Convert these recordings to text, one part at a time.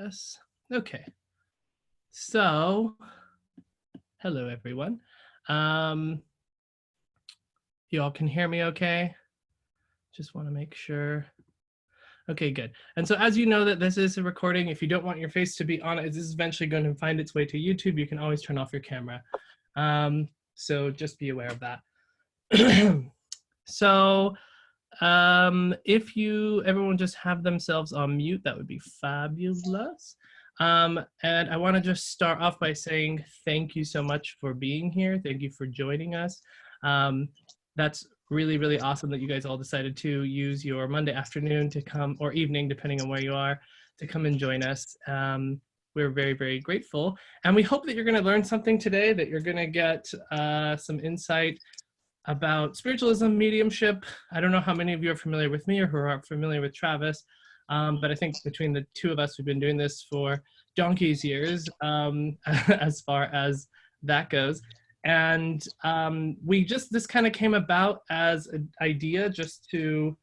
this. Okay. So, hello everyone. You all can hear me okay? Just want to make sure. Okay, good. And so as you know that this is a recording, if you don't want your face to be on it, this is eventually going to find its way to YouTube. You can always turn off your camera. So just be aware of that. So if everyone just have themselves on mute, that would be fabulous. And I want to just start off by saying thank you so much for being here. Thank you for joining us. That's really, really awesome that you guys all decided to use your Monday afternoon to come, or evening, depending on where you are, to come and join us. We're very, very grateful. And we hope that you're going to learn something today, that you're going to get some insight about spiritualism, mediumship. I don't know how many of you are familiar with me or who are familiar with Travis, but I think between the two of us, we've been doing this for donkey's years, as far as that goes. And this kind of came about as an idea just to,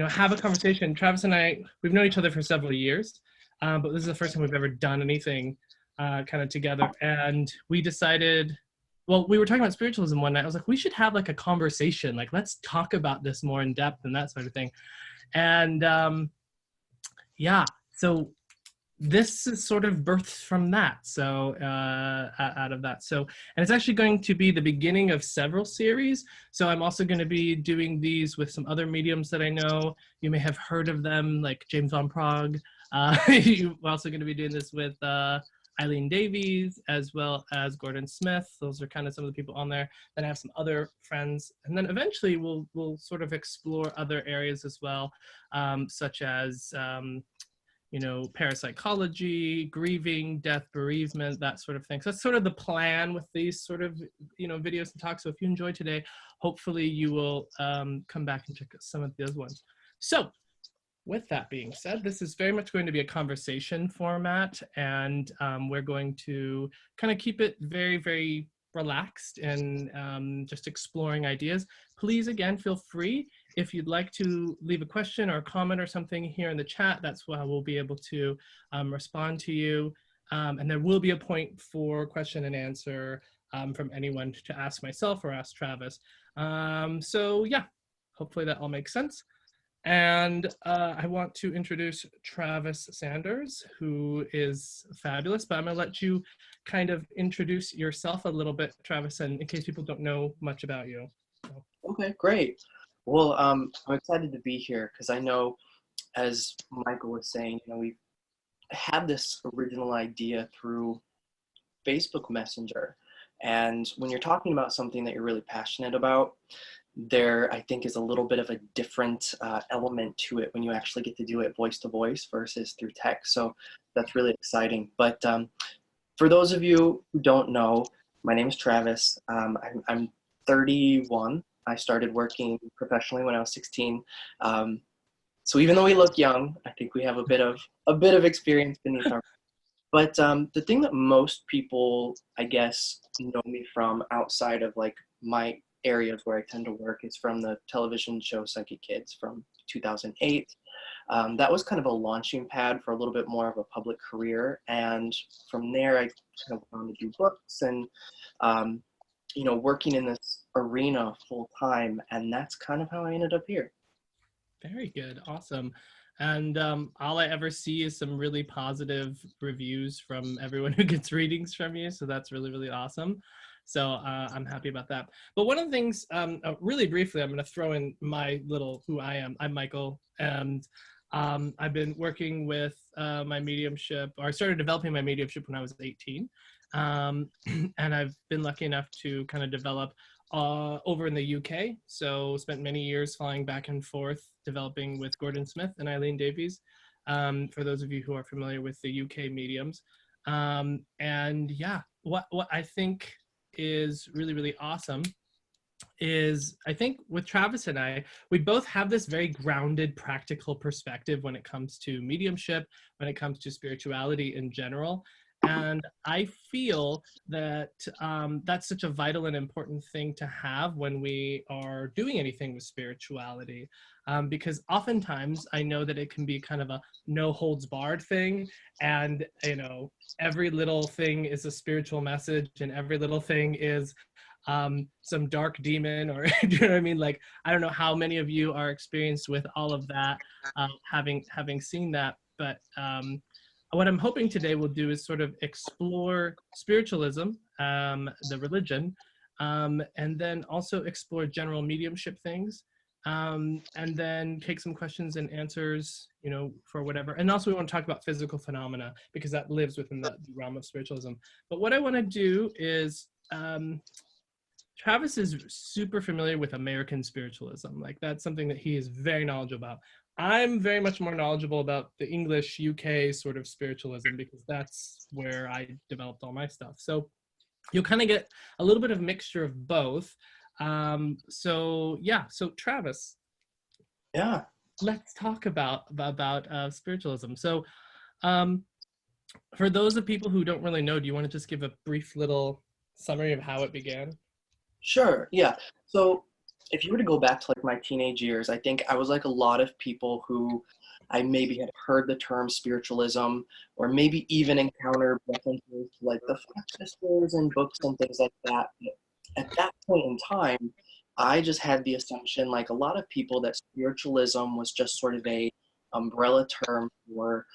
have a conversation. Travis and I, we've known each other for several years, but this is the first time we've ever done anything kind of together. And we decided, well, we were talking about spiritualism one night. I was like, we should have like a conversation. Like, let's talk about this more in depth and that sort of thing. And so this is sort of birthed from that. So out of that. So, and it's actually going to be the beginning of several series. So I'm also going to be doing these with some other mediums that I know. You may have heard of them, like James Van Praagh. We're also going to be doing this with Eileen Davies, as well as Gordon Smith. Those are kind of some of the people on there. Then I have some other friends. And then eventually we'll sort of explore other areas as well, such as, parapsychology, grieving, death, bereavement, that sort of thing. So that's sort of the plan with these sort of, videos and talks. So if you enjoyed today, hopefully you will come back and check out some of those ones. So with that being said, this is very much going to be a conversation format, and we're going to kind of keep it very, very relaxed and just exploring ideas. Please, again, feel free if you'd like to leave a question or a comment or something here in the chat. That's how we'll be able to respond to you. And there will be a point for question and answer from anyone to ask myself or ask Travis. So yeah, hopefully that all makes sense. And I want to introduce Travis Sanders, who is fabulous, but I'm gonna let you kind of introduce yourself a little bit, Travis, and in case people don't know much about you. So. Okay, great. Well, I'm excited to be here because I know, as Michael was saying, we had this original idea through Facebook Messenger. And when you're talking about something that you're really passionate about, there, I think, is a little bit of a different element to it when you actually get to do it voice to voice versus through text. So that's really exciting. But for those of you who don't know, my name is Travis. I'm 31. I started working professionally when I was 16. So even though we look young, I think we have a bit of experience beneath our. But the thing that most people, I guess, know me from outside of like my areas where I tend to work is from the television show Psychic Kids from 2008. That was kind of a launching pad for a little bit more of a public career. And from there, I kind of wanted to do books and, working in this arena full time. And that's kind of how I ended up here. Very good. Awesome. And all I ever see is some really positive reviews from everyone who gets readings from you. So that's really, really awesome. So I'm happy about that. But one of the things, really briefly, I'm going to throw in my little who I am. I'm Michael, and I've been working with my mediumship, or I started developing my mediumship when I was 18. And I've been lucky enough to kind of develop over in the UK. So spent many years flying back and forth, developing with Gordon Smith and Eileen Davies, for those of you who are familiar with the UK mediums. And yeah, what I think is really, really awesome is, I think with Travis and I, we both have this very grounded, practical perspective when it comes to mediumship, when it comes to spirituality in general. And I feel that that's such a vital and important thing to have when we are doing anything with spirituality. Because oftentimes I know that it can be kind of a no holds barred thing. And, every little thing is a spiritual message, and every little thing is some dark demon, or do you know what I mean? Like, I don't know how many of you are experienced with all of that, having seen that, but what I'm hoping today we'll do is sort of explore spiritualism, the religion, and then also explore general mediumship things, and then take some questions and answers, for whatever. And also we want to talk about physical phenomena because that lives within the realm of spiritualism. But what I want to do is, Travis is super familiar with American spiritualism. Like, that's something that he is very knowledgeable about. I'm very much more knowledgeable about the English UK sort of spiritualism because that's where I developed all my stuff. So you'll kind of get a little bit of mixture of both. So Travis, Yeah. let's talk about spiritualism. So for those of people who don't really know, do you want to just give a brief little summary of how it began? Sure. Yeah. So if you were to go back to like my teenage years, I think I was like a lot of people who I maybe had heard the term spiritualism or maybe even encountered references to like the Fox sisters and books and things like that. But at that point in time, I just had the assumption, like a lot of people, that spiritualism was just sort of a umbrella term for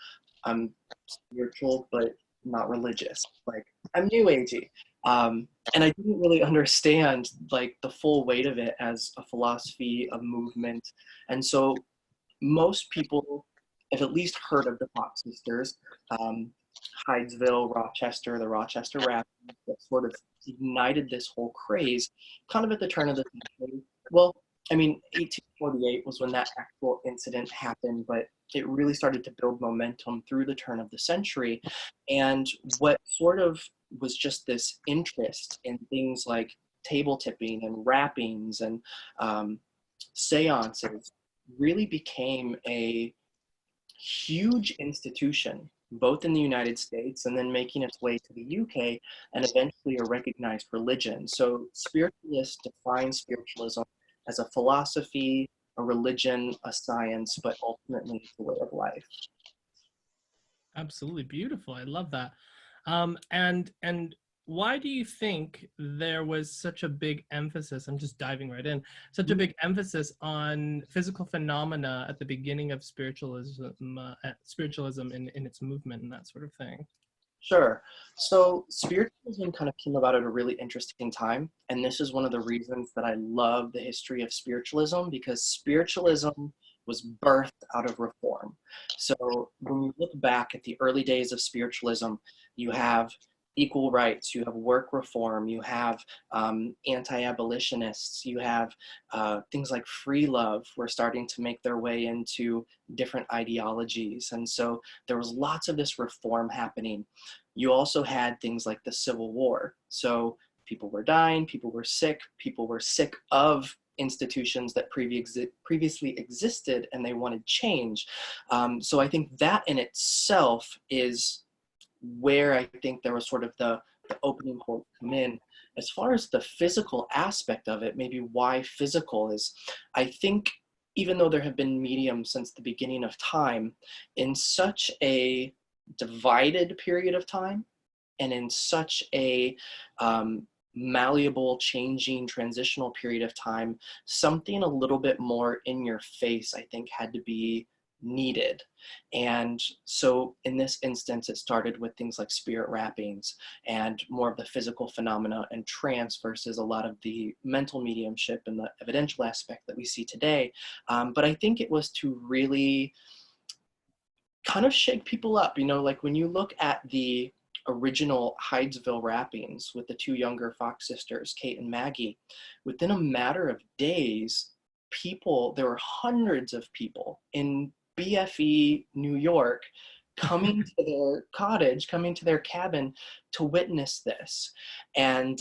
I'm spiritual but not religious. Like I'm new agey. And I didn't really understand like the full weight of it as a philosophy, a movement. And so most people have at least heard of the Fox sisters, um, Hydesville, Rochester, the Rochester Rap that sort of ignited this whole craze kind of at the turn of the century. Well, I mean, 1848 was when that actual incident happened, but it really started to build momentum through the turn of the century. And what sort of was just this interest in things like table tipping and rappings and seances really became a huge institution, both in the United States and then making its way to the UK and eventually a recognized religion. So spiritualists define spiritualism as a philosophy, a religion, a science, but ultimately it's a way of life. Absolutely beautiful. I love that. And why do you think there was such a big emphasis? I'm just diving right in. Such a big emphasis on physical phenomena at the beginning of spiritualism in its movement and that sort of thing. Sure. So spiritualism kind of came about at a really interesting time. And this is one of the reasons that I love the history of spiritualism, because spiritualism was birthed out of reform. So when you look back at the early days of spiritualism, you have equal rights, you have work reform, you have anti-abolitionists, you have things like free love were starting to make their way into different ideologies. And so there was lots of this reform happening. You also had things like the Civil War. So people were dying, people were sick of institutions that previously existed, and they wanted change. So I think that in itself is where I think there was sort of the opening point come in. As far as the physical aspect of it, maybe why physical is, I think even though there have been mediums since the beginning of time, in such a divided period of time and in such a malleable, changing, transitional period of time, something a little bit more in your face, I think, had to be needed. And so in this instance, it started with things like spirit rappings and more of the physical phenomena and trance versus a lot of the mental mediumship and the evidential aspect that we see today. But I think it was to really kind of shake people up. Like when you look at the original Hydesville rappings with the two younger Fox sisters, Kate and Maggie, within a matter of days, there were hundreds of people in BFE New York coming to their cottage, coming to their cabin to witness this. And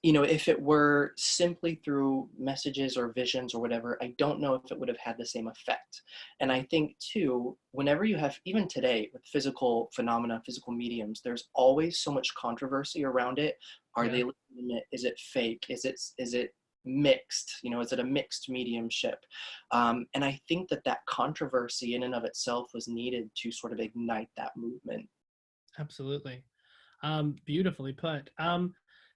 you know, if it were simply through messages or visions or whatever, I don't know if it would have had the same effect. And I think too, whenever you have, even today with physical phenomena, physical mediums, there's always so much controversy around it. Are Yeah. they legitimate? Is it fake? Is it mixed? You know, is it a mixed mediumship? And I think that that controversy in and of itself was needed to sort of ignite that movement. Absolutely. Beautifully put.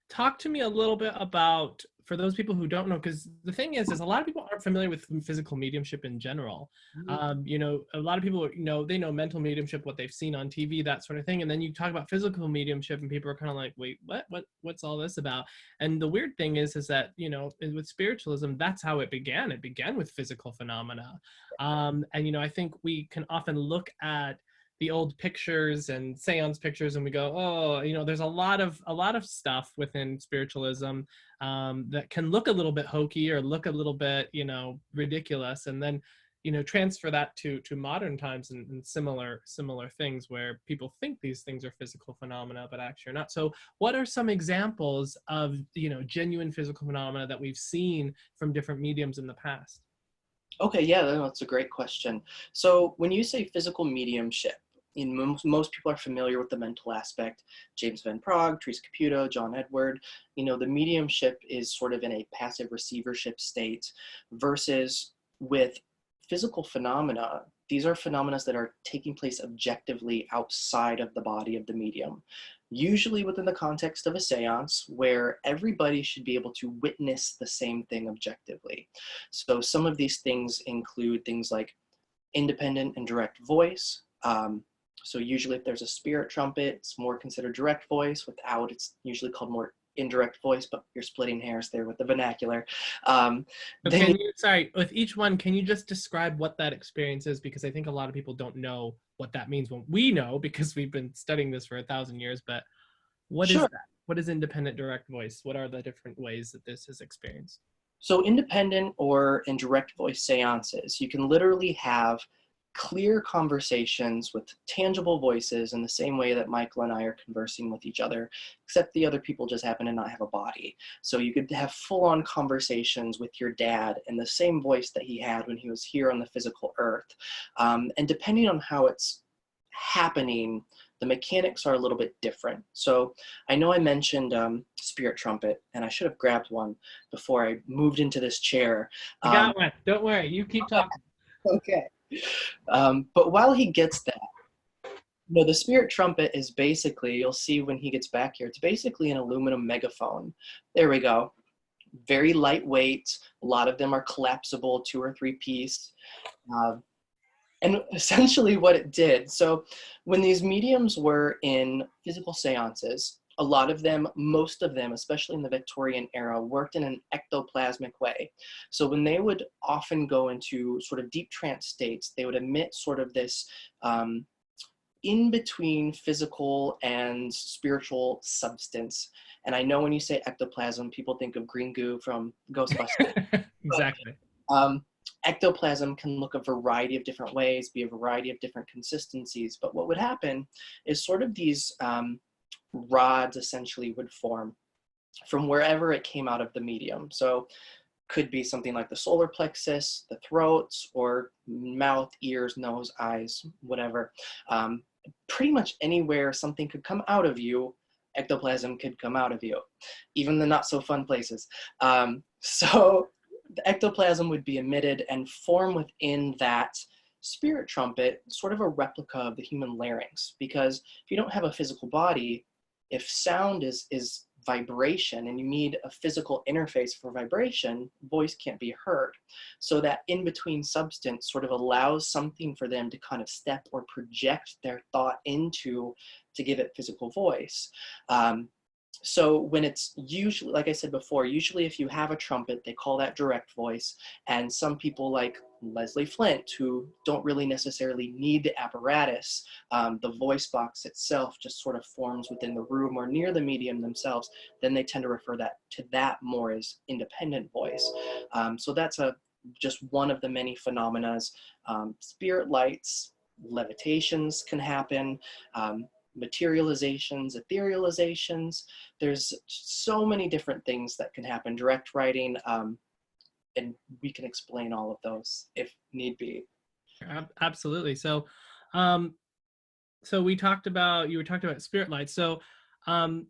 Talk to me a little bit about, for those people who don't know, because the thing is a lot of people aren't familiar with physical mediumship in general. You know, a lot of people, you know, they know mental mediumship, what they've seen on TV, that sort of thing. And then you talk about physical mediumship and people are kind of like, wait, what's all this about? And the weird thing is that, you know, with spiritualism, that's how it began. It began with physical phenomena. And, you know, I think we can often look at the old pictures and seance pictures and we go, oh, you know, there's a lot of stuff within spiritualism that can look a little bit hokey or look a little bit, you know, ridiculous, and then, you know, transfer that to modern times and similar things where people think these things are physical phenomena but actually are not. So what are some examples of, you know, genuine physical phenomena that we've seen from different mediums in the past? Okay, yeah, that's a great question. So when you say physical mediumship, most people are familiar with the mental aspect. James Van Praagh, Teresa Caputo, John Edward. You know, the mediumship is sort of in a passive receivership state versus with physical phenomena. These are phenomena that are taking place objectively outside of the body of the medium, usually within the context of a seance where everybody should be able to witness the same thing objectively. So some of these things include things like independent and direct voice. So usually if there's a spirit trumpet, it's more considered direct voice. Without, it's usually called more indirect voice, but you're splitting hairs there with the vernacular. So Then can you, sorry, with each one, can you just describe what that experience is? Because I think a lot of people don't know what that means. Well, we know because we've been studying this for 1,000 years, but what is sure. that? What is independent direct voice? What are the different ways that this is experienced? So independent or in direct voice seances, you can literally have clear conversations with tangible voices in the same way that Michael and I are conversing with each other, except the other people just happen to not have a body. So you could have full-on conversations with your dad in the same voice that he had when he was here on the physical earth. And depending on how it's happening, the mechanics are a little bit different. So I know I mentioned spirit trumpet, and I should have grabbed one before I moved into this chair. I got one. Don't worry. You keep talking. Okay. But while he gets that, you know, the spirit trumpet is basically, you'll see when he gets back here, it's basically an aluminum megaphone. There we go. Very lightweight. A lot of them are collapsible, 2 or 3 piece. And essentially what it did, so when these mediums were in physical seances, a lot of them, most of them, especially in the Victorian era, worked in an ectoplasmic way. So when they would often go into sort of deep trance states, they would emit sort of this in between physical and spiritual substance. And I know when you say ectoplasm, people think of green goo from Ghostbusters. Exactly. Um, Ectoplasm can look a variety of different ways, be a variety of different consistencies, but what would happen is sort of these rods essentially would form from wherever it came out of the medium. So could be something like the solar plexus, the throat, or mouth, ears, nose, eyes, whatever. Pretty much anywhere something could come out of you, ectoplasm could come out of you, even the not so fun places. So the ectoplasm would be emitted and form within that spirit trumpet, sort of a replica of the human larynx. Because if you don't have a physical body, if sound is vibration and you need a physical interface for vibration, voice can't be heard. So that in-between substance sort of allows something for them to kind of step or project their thought into to give it physical voice. So when it's usually, like I said before, usually if you have a trumpet, they call that direct voice. And some people like Leslie Flint, who don't really necessarily need the apparatus, the voice box itself just sort of forms within the room or near the medium themselves, then they tend to refer to that more as independent voice. So that's just one of the many phenomena. Spirit lights, levitations can happen. materializations, etherealizations. There's so many different things that can happen. Direct writing, and we can explain all of those if need be. Absolutely. So, um, so we talked about, you were talking about spirit lights. So, um,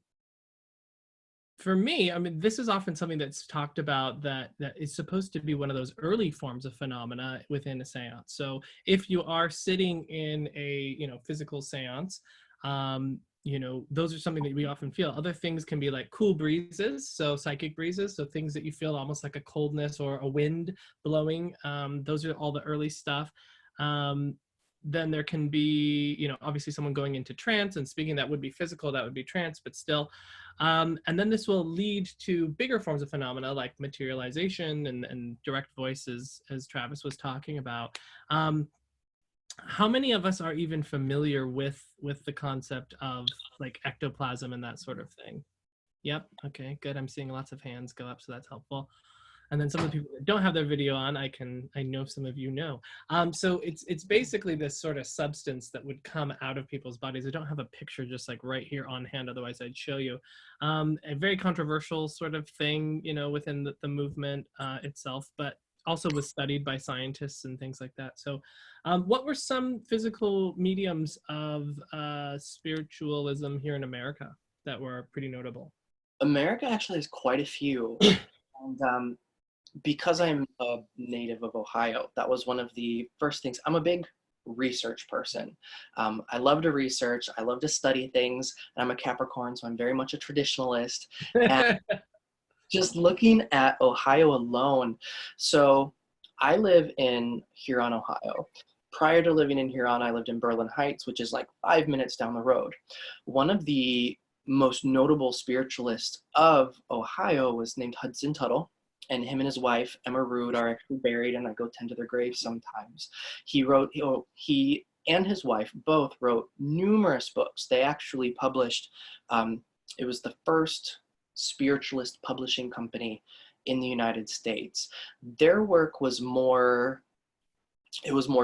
for me, I mean, this is often something that's talked about that is supposed to be one of those early forms of phenomena within a seance. So if you are sitting in a, physical seance, those are something that we often feel. Other things can be like cool breezes, so psychic breezes, so things that you feel almost like a coldness or a wind blowing. Those are all the early stuff. Then there can be, obviously someone going into trance and speaking. That would be physical, that would be trance, but still. And then this will lead to bigger forms of phenomena like materialization and direct voices, as Travis was talking about. How many of us are even familiar with the concept of like ectoplasm and that sort of thing? Yep. Okay, good. I'm seeing lots of hands go up, so that's helpful. And then some of the people that don't have their video on, I know some of you know. So it's basically this sort of substance that would come out of people's bodies. I don't have a picture just like right here on hand, otherwise I'd show you. A very controversial sort of thing, within the movement itself, but also was studied by scientists and things like that. So what were some physical mediums of spiritualism here in America that were pretty notable? America actually has quite a few. And because I'm a native of Ohio, that was one of the first things. I'm a big research person. I love to research. I love to study things. And I'm a Capricorn, so I'm very much a traditionalist. And just looking at Ohio alone, so I live in Huron, Ohio. Prior to living in Huron, I lived in Berlin Heights, which is like 5 minutes down the road. One of the most notable spiritualists of Ohio was named Hudson Tuttle. And him and his wife, Emma Rood, are actually buried, and I go tend to their graves sometimes. He and his wife both wrote numerous books. They actually published, it was the first spiritualist publishing company in the United States. Their work was more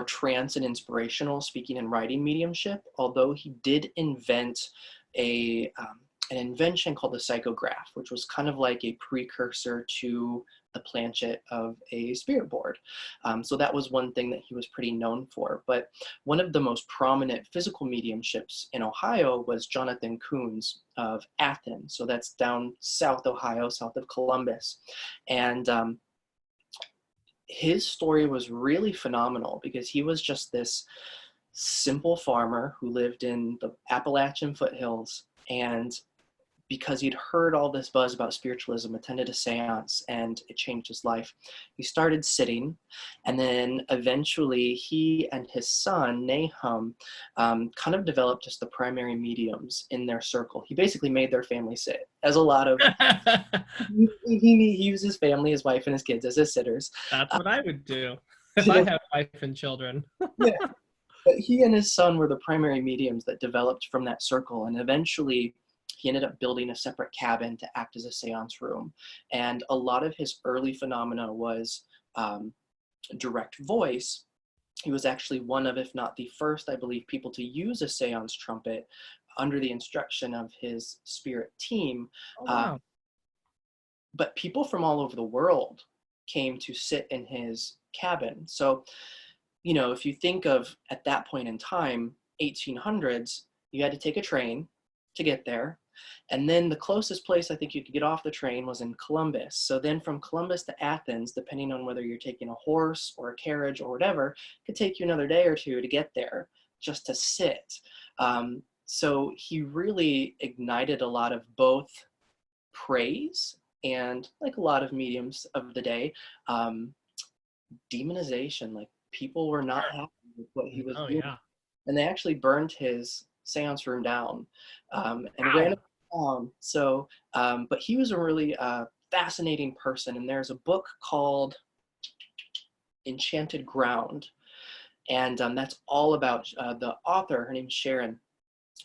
trance and inspirational, speaking and writing mediumship, although he did invent an invention called the psychograph, which was kind of like a precursor to the planchet of a spirit board. So that was one thing that he was pretty known for. But one of the most prominent physical mediumships in Ohio was Jonathan Coons of Athens. So that's down South Ohio, south of Columbus. And his story was really phenomenal because he was just this simple farmer who lived in the Appalachian foothills, and because he'd heard all this buzz about spiritualism, attended a seance, and it changed his life. He started sitting, and then eventually he and his son, Nahum, kind of developed just the primary mediums in their circle. He basically made their family sit, as a lot of, he used his family, his wife, and his kids as his sitters. That's what I would do if I had a wife and children. Yeah. But he and his son were the primary mediums that developed from that circle, and eventually he ended up building a separate cabin to act as a seance room. And a lot of his early phenomena was direct voice. He was actually one of, if not the first, I believe, people to use a seance trumpet under the instruction of his spirit team. Oh, wow. But people from all over the world came to sit in his cabin. So, if you think of at that point in time, 1800s, you had to take a train to get there. And then the closest place I think you could get off the train was in Columbus. So then from Columbus to Athens, depending on whether you're taking a horse or a carriage or whatever, it could take you another day or two to get there just to sit. So he really ignited a lot of both praise and, like a lot of mediums of the day, demonization. Like, people were not happy with what he was doing. Yeah. And they actually burned his seance room down and ran it down. So, but he was a really fascinating person. And there's a book called Enchanted Ground. And that's all about the author. Her name's Sharon.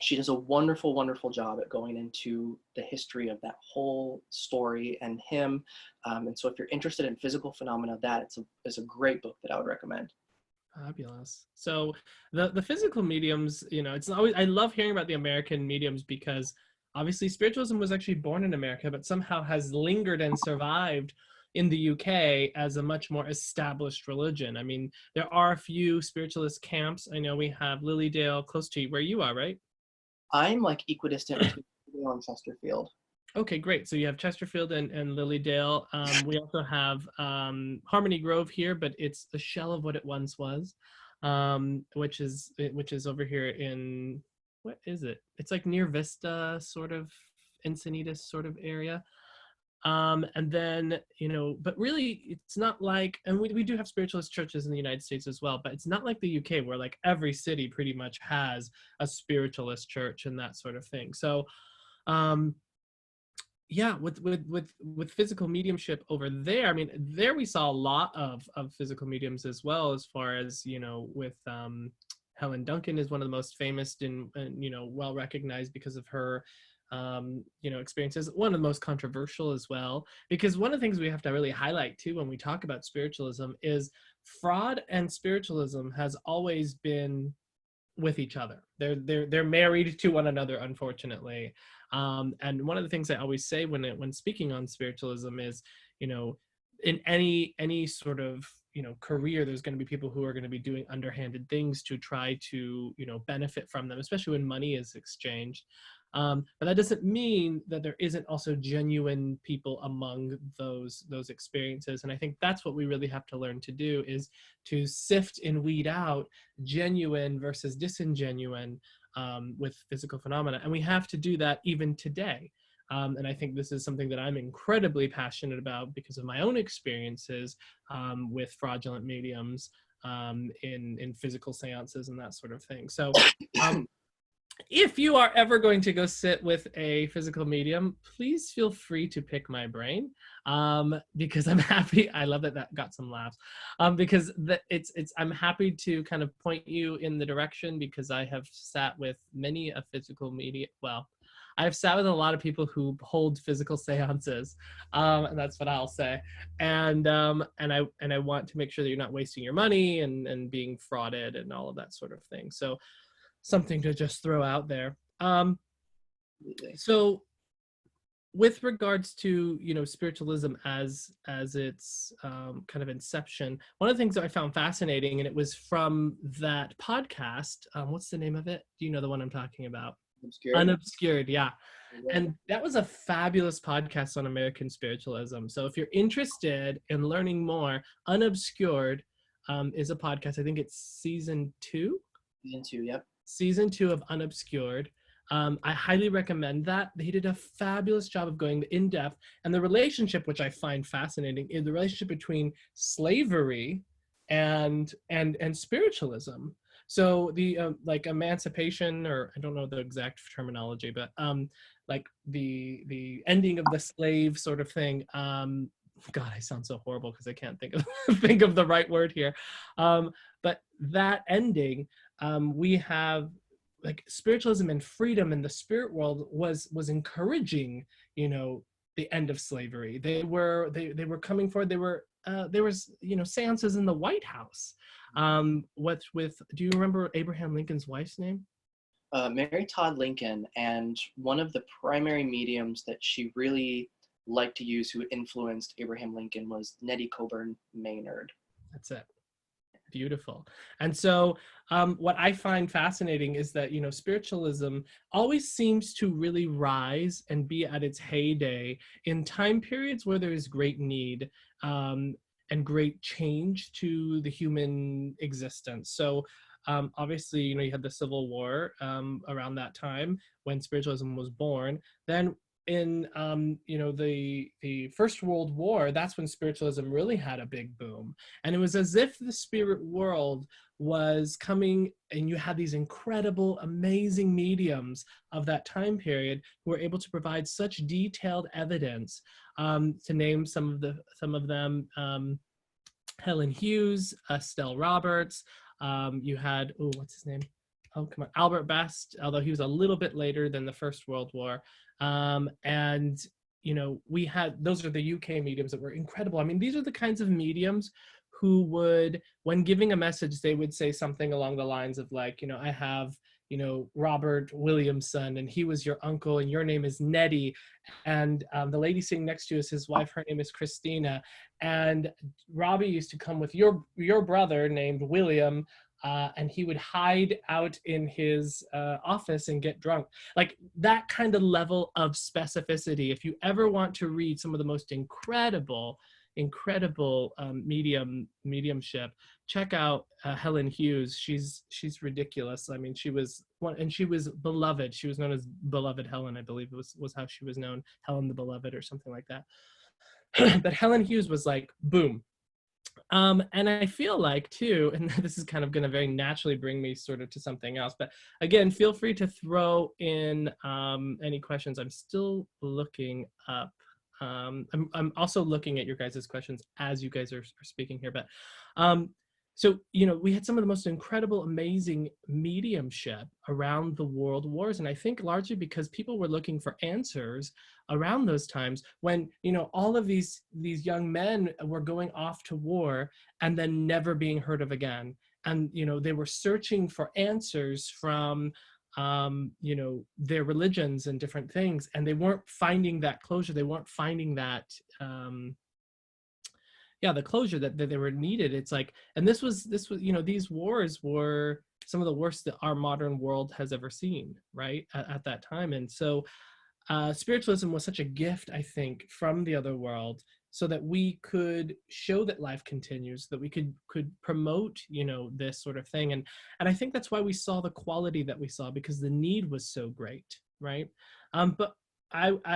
She does a wonderful, wonderful job at going into the history of that whole story and him. And so if you're interested in physical phenomena, that is a great book that I would recommend. Fabulous. So the physical mediums, it's always, I love hearing about the American mediums because obviously spiritualism was actually born in America, but somehow has lingered and survived in the UK as a much more established religion. I mean, there are a few spiritualist camps. I know we have Lilydale close to where you are, right? I'm like equidistant between Lilydale and Chesterfield. Okay, great. So you have Chesterfield and Lilydale. We also have Harmony Grove here, but it's a shell of what it once was, which is over here in, what is it? It's like near Vista, sort of Encinitas sort of area. And then, but really it's not like, and we do have spiritualist churches in the United States as well, but it's not like the UK where like every city pretty much has a spiritualist church and that sort of thing. So um yeah, with physical mediumship over there, I mean, there we saw a lot of physical mediums as well, as far as, with Helen Duncan is one of the most famous and well recognized because of her experiences. One of the most controversial as well, because one of the things we have to really highlight too when we talk about spiritualism is fraud and spiritualism has always been with each other. They're married to one another, unfortunately. And one of the things I always say when speaking on spiritualism is, in any sort of career, there's going to be people who are going to be doing underhanded things to try to benefit from them, especially when money is exchanged. But that doesn't mean that there isn't also genuine people among those experiences. And I think that's what we really have to learn to do, is to sift and weed out genuine versus disingenuine with physical phenomena. And we have to do that even today. And I think this is something that I'm incredibly passionate about because of my own experiences with fraudulent mediums in physical seances and that sort of thing. So if you are ever going to go sit with a physical medium, please feel free to pick my brain, because I'm happy. I love that got some laughs, because I'm happy to kind of point you in the direction, because I have sat with many a physical medium. Well, I've sat with a lot of people who hold physical seances, and that's what I'll say. And I want to make sure that you're not wasting your money and being frauded and all of that sort of thing. So something to just throw out there. So with regards to spiritualism as its kind of inception, one of the things that I found fascinating, and it was from that podcast, what's the name of it? Do you know the one I'm talking about? Unobscured, yeah. And that was a fabulous podcast on American spiritualism. So if you're interested in learning more, Unobscured is a podcast. I think it's season 2. Season 2, yep. Season 2 of Unobscured. I highly recommend that. They did a fabulous job of going in depth, and the relationship, which I find fascinating, is the relationship between slavery and spiritualism. So the like emancipation, or I don't know the exact terminology, but like the ending of the slave sort of thing. God, I sound so horrible because I can't think of think of the right word here. But that ending, we have like spiritualism and freedom in the spirit world was encouraging, the end of slavery. They were coming forward. There was seances in the White House. Do you remember Abraham Lincoln's wife's name? Mary Todd Lincoln, and one of the primary mediums that she really liked to use who influenced Abraham Lincoln was Nettie Coburn Maynard. That's it. Beautiful. And so what I find fascinating is that, spiritualism always seems to really rise and be at its heyday in time periods where there is great need and great change to the human existence. So obviously, you had the Civil War around that time when spiritualism was born. Then in the First World War, that's when spiritualism really had a big boom, and it was as if the spirit world was coming, and you had these incredible, amazing mediums of that time period who were able to provide such detailed evidence. To name some of them, Helen Hughes, Estelle Roberts. You had, what's his name? Oh, come on, Albert Best, although he was a little bit later than the First World War. And you know, we had, those are the UK mediums that were incredible. I mean, these are the kinds of mediums who would, when giving a message, they would say something along the lines of like, you know, I have, you know, Robert Williamson, and he was your uncle, and your name is Nettie, and the lady sitting next to you is his wife. Her name is Christina, and Robbie used to come with your brother named William, and he would hide out in his office and get drunk. Like that kind of level of specificity. If you ever want to read some of the most incredible mediumship, check out Helen Hughes. She's ridiculous. I mean, she was one, and she was beloved. She was known as Beloved Helen, I believe was how she was known, Helen the Beloved or something like that. But Helen Hughes was like, boom. And I feel like too, and this is kind of going to very naturally bring me sort of to something else, but again, feel free to throw in any questions. I'm still looking up. I'm also looking at your guys' questions as you guys are speaking here, but so, you know, we had some of the most incredible, amazing mediumship around the world wars. And I think largely because people were looking for answers around those times when, you know, all of these young men were going off to war and then never being heard of again. And, you know, they were searching for answers from, you know, their religions and different things. And they weren't finding that closure. They weren't finding that, the closure that they were needed. It's like, and this was, you know, these wars were some of the worst that our modern world has ever seen, right, at that time. And so spiritualism was such a gift, I think, from the other world, so that we could show that life continues, that we could promote, you know, this sort of thing. And I think that's why we saw the quality that we saw, because the need was so great, right? But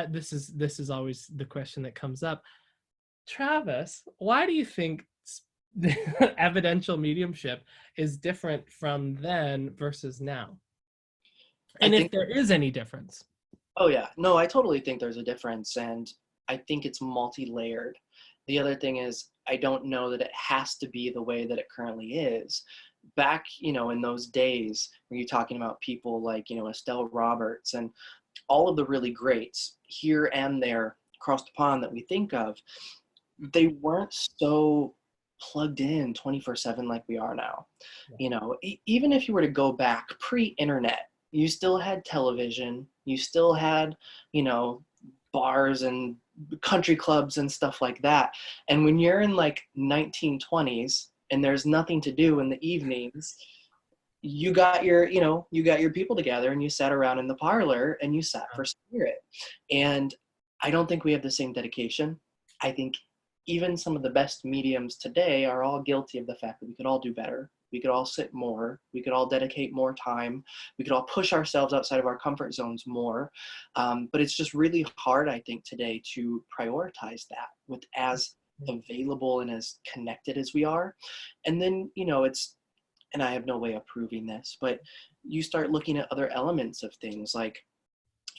this is always the question that comes up. Travis, why do you think evidential mediumship is different from then versus now? And if there is any difference? Oh yeah, no, I totally think there's a difference, and I think it's multi-layered. The other thing is, I don't know that it has to be the way that it currently is. Back, you know, in those days, when you're talking about people like, you know, Estelle Roberts and all of the really greats here and there across the pond that we think of, they weren't so plugged in 24/7 like we are now. Yeah. You know, even if you were to go back pre-internet, you still had television, you still had, you know, bars and country clubs and stuff like that. And when you're in like 1920s and there's nothing to do in the evenings, you got your, you know, you got your people together and you sat around in the parlor and you sat for spirit. And I don't think we have the same dedication. I think even some of the best mediums today are all guilty of the fact that we could all do better. We could all sit more. We could all dedicate more time. We could all push ourselves outside of our comfort zones more. But it's just really hard, I think, today to prioritize that with as available and as connected as we are. And then, you know, it's, and I have no way of proving this, but you start looking at other elements of things like,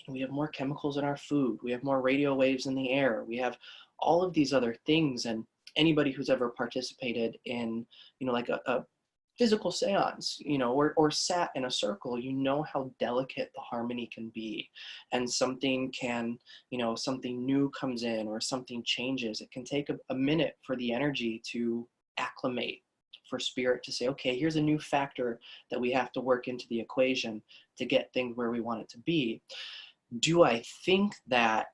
we have more chemicals in our food. We have more radio waves in the air. We have all of these other things. And anybody who's ever participated in, you know, like a physical seance, you know, or sat in a circle, you know how delicate the harmony can be. And something can, you know, something new comes in or something changes. It can take a minute for the energy to acclimate, for spirit to say, okay, here's a new factor that we have to work into the equation to get things where we want it to be. Do I think that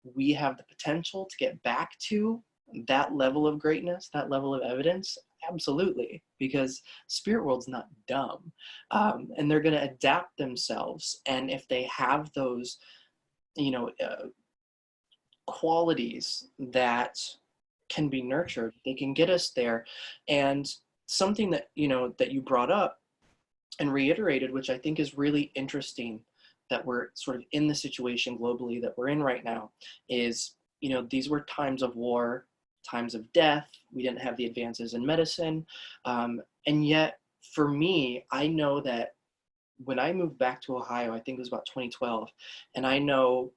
we have the potential to get back to that level of greatness, that level of evidence? Absolutely, because spirit world's not dumb, and they're going to adapt themselves. And if they have those, you know, qualities that can be nurtured, they can get us there. And something that, you know, that you brought up and reiterated, which I think is really interesting, that we're sort of in the situation globally that we're in right now, is, you know, these were times of war, times of death. We didn't have the advances in medicine. And yet, for me, I know that when I moved back to Ohio, I think it was about 2012, and I know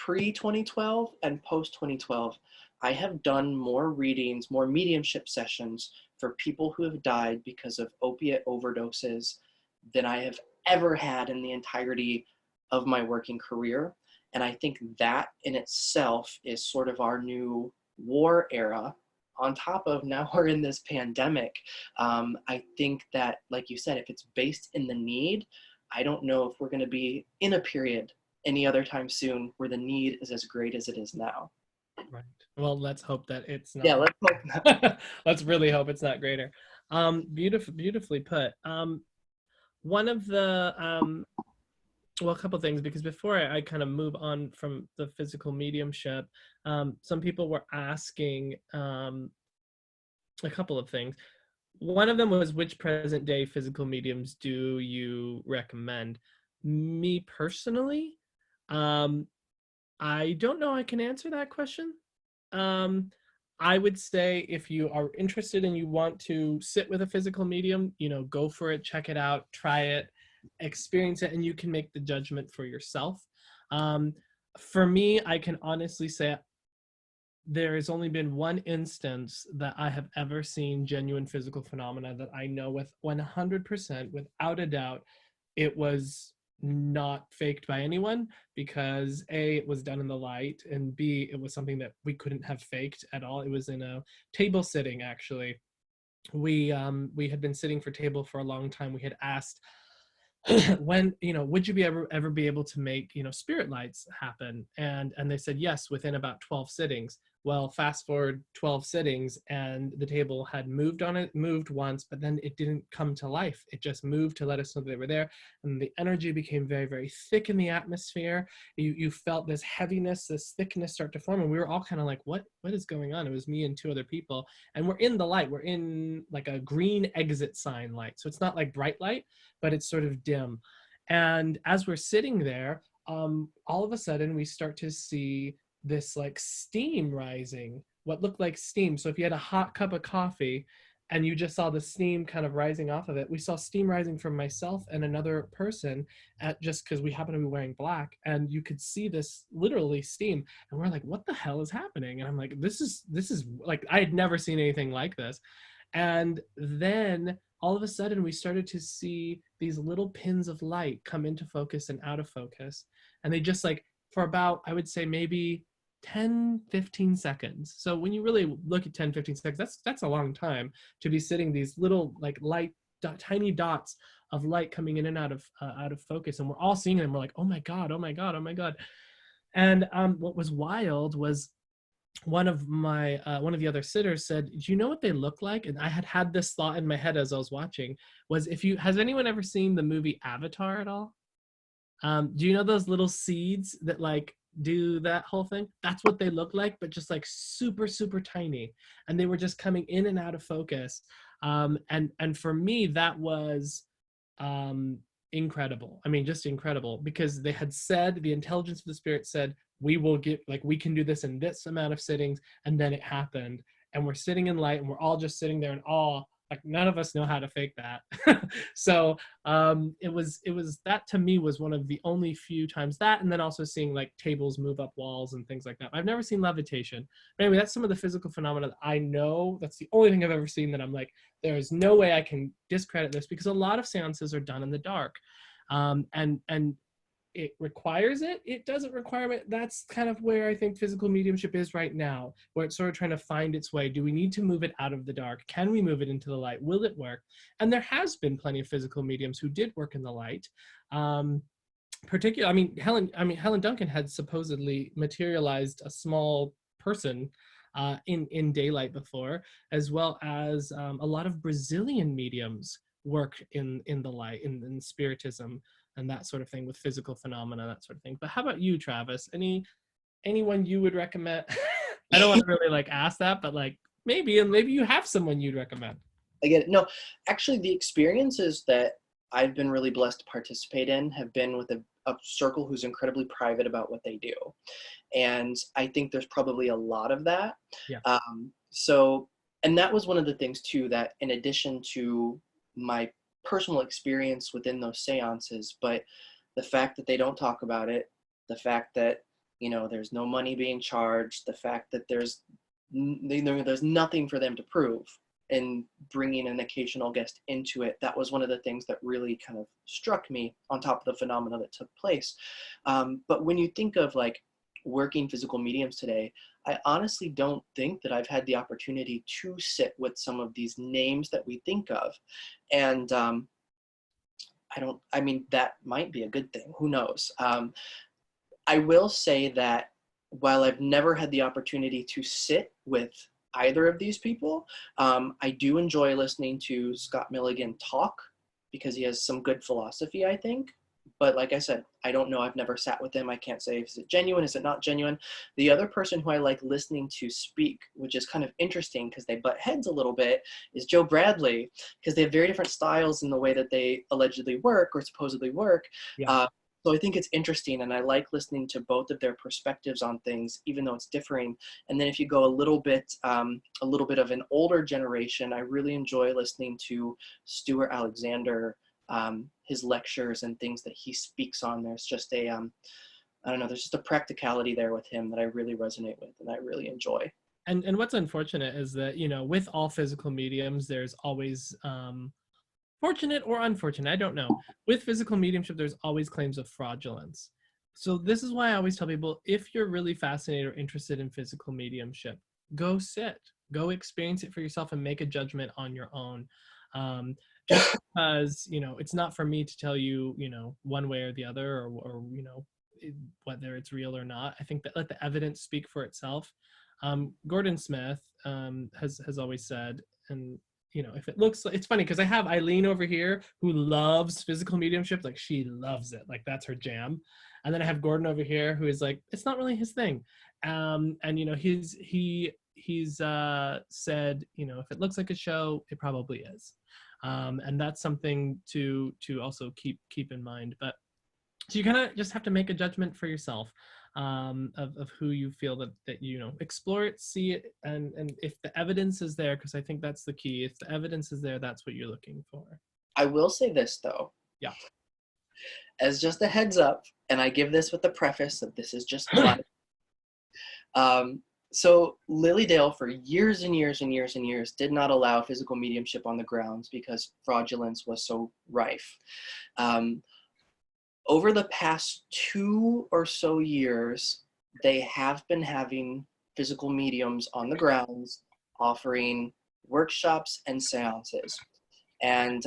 pre-2012 and post-2012, I have done more readings, more mediumship sessions for people who have died because of opiate overdoses than I have ever had in the entirety of my working career. And I think that in itself is sort of our new war era. On top of now we're in this pandemic. I think that, like you said, if it's based in the need, I don't know if we're going to be in a period any other time soon where the need is as great as it is now. Right. Well, let's hope that it's Yeah, not. let's hope not. Let's really hope it's not greater. Beautifully put. One of the well, a couple things, because before I kind of move on from the physical mediumship, some people were asking a couple of things. One of them was, which present day physical mediums do you recommend? Me personally, I don't know I can answer that question. I would say if you are interested and you want to sit with a physical medium, go for it, check it out, try it, experience it, and you can make the judgment for yourself. For me, I can honestly say there has only been one instance that I have ever seen genuine physical phenomena that I know with 100%, without a doubt, it was not faked by anyone, because A, it was done in the light, and B, it was something that we couldn't have faked at all. It was in a table sitting, actually. We had been sitting for table for a long time. We had asked when, would you ever be able to make, spirit lights happen? And they said yes, within about 12 sittings. Well, fast forward 12 sittings, and the table had moved once, but then it didn't come to life. It just moved to let us know they were there. And the energy became very, very thick in the atmosphere. You felt this heaviness, this thickness start to form. And we were all kind of like, what is going on? It was me and two other people. And we're in the light. We're in like a green exit sign light. So it's not like bright light, but it's sort of dim. And as we're sitting there, all of a sudden we start to see this like steam rising, what looked like steam. So if you had a hot cup of coffee and you just saw the steam kind of rising off of it, we saw steam rising from myself and another person, just because we happen to be wearing black, and you could see this literally steam. And we're like, what the hell is happening? And I'm like, this is like, I had never seen anything like this. And then all of a sudden we started to see these little pins of light come into focus and out of focus. And they just like, for about, I would say maybe 10-15 seconds. So when you really look at 10-15 seconds, that's a long time to be sitting these little like light tiny dots of light coming in and out of focus. And we're all seeing them. We're like, oh my god, oh my god, oh my god. And what was wild was one of the other sitters said, do you know what they look like? And I had this thought in my head as I was watching, was, has anyone ever seen the movie Avatar at all? Do you know those little seeds that like do that whole thing? That's what they look like, but just like super, super tiny. And they were just coming in and out of focus. And for me, that was incredible. I mean, just incredible, because they had said, the intelligence of the spirit said, we can do this in this amount of sittings. And then it happened. And we're sitting in light, and we're all just sitting there in awe. Like, none of us know how to fake that. So it was that, to me, was one of the only few times that, and then also seeing like tables move up walls and things like that. I've never seen levitation. But anyway, that's some of the physical phenomena that I know. That's the only thing I've ever seen that I'm like, there is no way I can discredit this, because a lot of seances are done in the dark. And it requires it. It doesn't require it. That's kind of where I think physical mediumship is right now, where it's sort of trying to find its way. Do we need to move it out of the dark? Can we move it into the light? Will it work? And there has been plenty of physical mediums who did work in the light. Particularly, Helen Duncan had supposedly materialized a small person in daylight before, as well as a lot of Brazilian mediums work in the light, in spiritism and that sort of thing, with physical phenomena, that sort of thing. But how about you, Travis? Anyone you would recommend? I don't want to really like ask that, but like maybe you have someone you'd recommend. I get it. No, actually, the experiences that I've been really blessed to participate in have been with a circle who's incredibly private about what they do. And I think there's probably a lot of that. Yeah. And that was one of the things too, that in addition to my personal experience within those seances, but the fact that they don't talk about it, the fact that, there's no money being charged, the fact that there's nothing for them to prove. and bringing an occasional guest into it, that was one of the things that really kind of struck me on top of the phenomena that took place. But when you think of like working physical mediums today, I honestly don't think that I've had the opportunity to sit with some of these names that we think of. And I mean, that might be a good thing. Who knows? I will say that while I've never had the opportunity to sit with either of these people, I do enjoy listening to Scott Milligan talk because he has some good philosophy, I think. But like I said, I don't know. I've never sat with him. I can't say, is it genuine? Is it not genuine? The other person who I like listening to speak, which is kind of interesting because they butt heads a little bit, is Joe Bradley, because they have very different styles in the way that they allegedly work or supposedly work. Yeah. So I think it's interesting, and I like listening to both of their perspectives on things, even though it's differing. And then if you go a little bit of an older generation, I really enjoy listening to Stuart Alexander, his lectures and things that he speaks on. There's just I don't know, there's just a practicality there with him that I really resonate with and I really enjoy. And what's unfortunate is that, you know, with all physical mediums, there's always fortunate or unfortunate, I don't know. With physical mediumship, there's always claims of fraudulence. So this is why I always tell people, if you're really fascinated or interested in physical mediumship, go sit, go experience it for yourself and make a judgment on your own. Just because, you know, it's not for me to tell you, you know, one way or the other, or you know, whether it's real or not. I think that let the evidence speak for itself. Gordon Smith has always said, and you know, if it looks like, it's funny because I have Eileen over here who loves physical mediumship, like she loves it, like that's her jam. And then I have Gordon over here who is like, it's not really his thing. And you know, he's said, you know, if it looks like a show, it probably is. And that's something to also keep in mind. But so you kind of just have to make a judgment for yourself, of who you feel that you know, explore it, see it, and if the evidence is there, because I think that's the key. If the evidence is there, that's what you're looking for. I will say this though. Yeah. As just a heads up, and I give this with the preface that this is just my so Lilydale for years and years and years and years did not allow physical mediumship on the grounds because fraudulence was so rife. Over the past 2 or so years, they have been having physical mediums on the grounds offering workshops and seances. And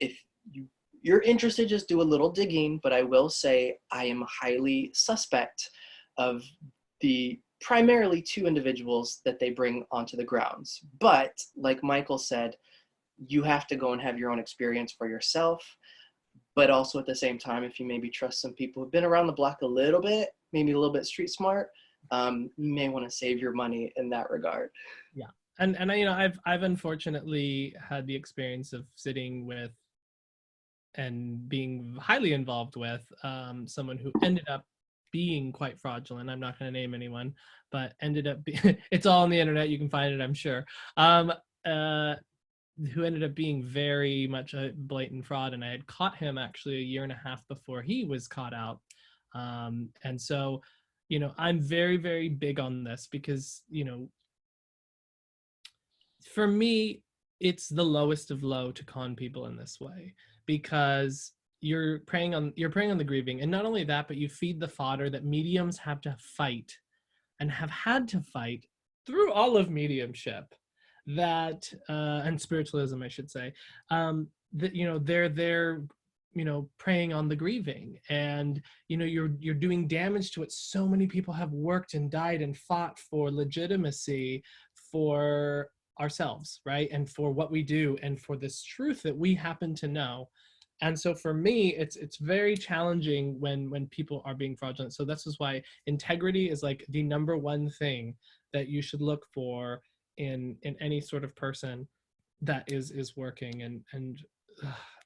if you're interested, just do a little digging, but I will say I am highly suspect of the primarily 2 individuals that they bring onto the grounds. But like Michael said, you have to go and have your own experience for yourself. But also at the same time, if you maybe trust some people who've been around the block a little bit, maybe a little bit street smart, you may want to save your money in that regard. Yeah. And you know, I've unfortunately had the experience of sitting with and being highly involved with someone who ended up being quite fraudulent. I'm not going to name anyone, but ended up it's all on the internet, you can find it, I'm sure. Who ended up being very much a blatant fraud, and I had caught him actually 1.5 years before he was caught out. And so, you know, I'm very, very big on this because, you know, for me, it's the lowest of low to con people in this way, because you're preying on the grieving. And not only that, but you feed the fodder that mediums have to fight and have had to fight through all of mediumship, that and spiritualism, I should say, that, you know, they're you know, preying on the grieving, and you know, you're doing damage to it. So many people have worked and died and fought for legitimacy for ourselves, right, and for what we do and for this truth that we happen to know. And so for me, it's very challenging when people are being fraudulent. So this is why integrity is like the number one thing that you should look for in any sort of person that is working. And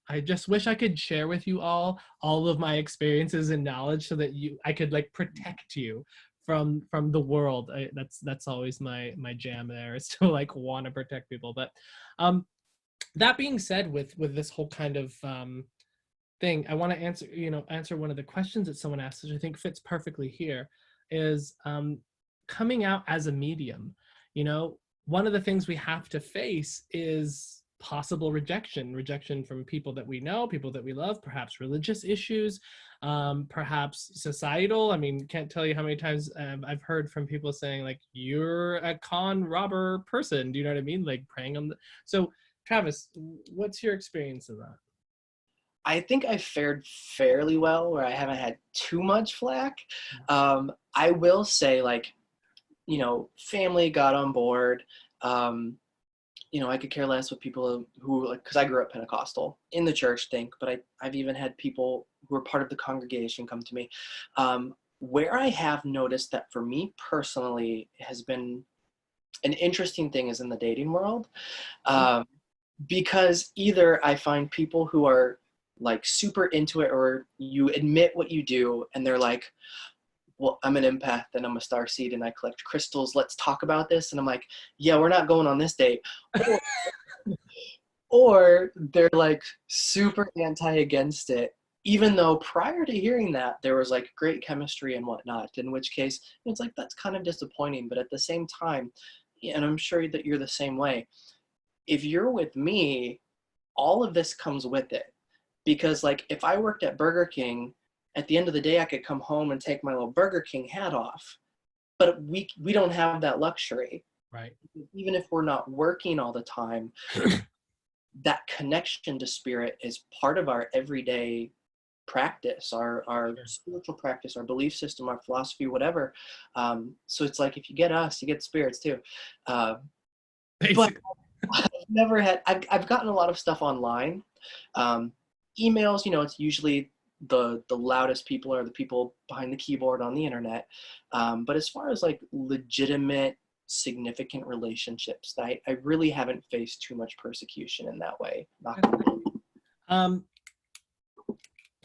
I just wish I could share with you all of my experiences and knowledge so that I could like protect you from the world. That's always my jam there, is to like want to protect people. But that being said, with this whole kind of thing, I want to answer one of the questions that someone asked, which I think fits perfectly here, is coming out as a medium. You know, one of the things we have to face is possible rejection from people that we know, people that we love, perhaps religious issues, perhaps societal. I mean, can't tell you how many times I've heard from people saying like, you're a con robber person. Do you know what I mean? Like preying on the, so Travis, what's your experience of that? I think I fared fairly well where I haven't had too much flack. I will say, like, family got on board. I could care less what people who, like, because I grew up Pentecostal in the church think, but I've even had people who are part of the congregation come to me. Where I have noticed that for me personally has been an interesting thing is in the dating world. Because either I find people who are like super into it, or you admit what you do and they're like, well, I'm an empath and I'm a star seed and I collect crystals. Let's talk about this. And I'm like, yeah, we're not going on this date. Or they're like super anti against it, even though prior to hearing that there was like great chemistry and whatnot, in which case it's like, that's kind of disappointing. But at the same time, and I'm sure that you're the same way, if you're with me, all of this comes with it. Because like if I worked at Burger King, at the end of the day, I could come home and take my little Burger King hat off. But we don't have that luxury. Right. Even if we're not working all the time, that connection to spirit is part of our everyday practice, our spiritual practice, our belief system, our philosophy, whatever. So it's like, if you get us, you get spirits too. But I've gotten a lot of stuff online. Emails, it's usually the loudest people are the people behind the keyboard on the internet. But as far as like legitimate, significant relationships, I really haven't faced too much persecution in that way.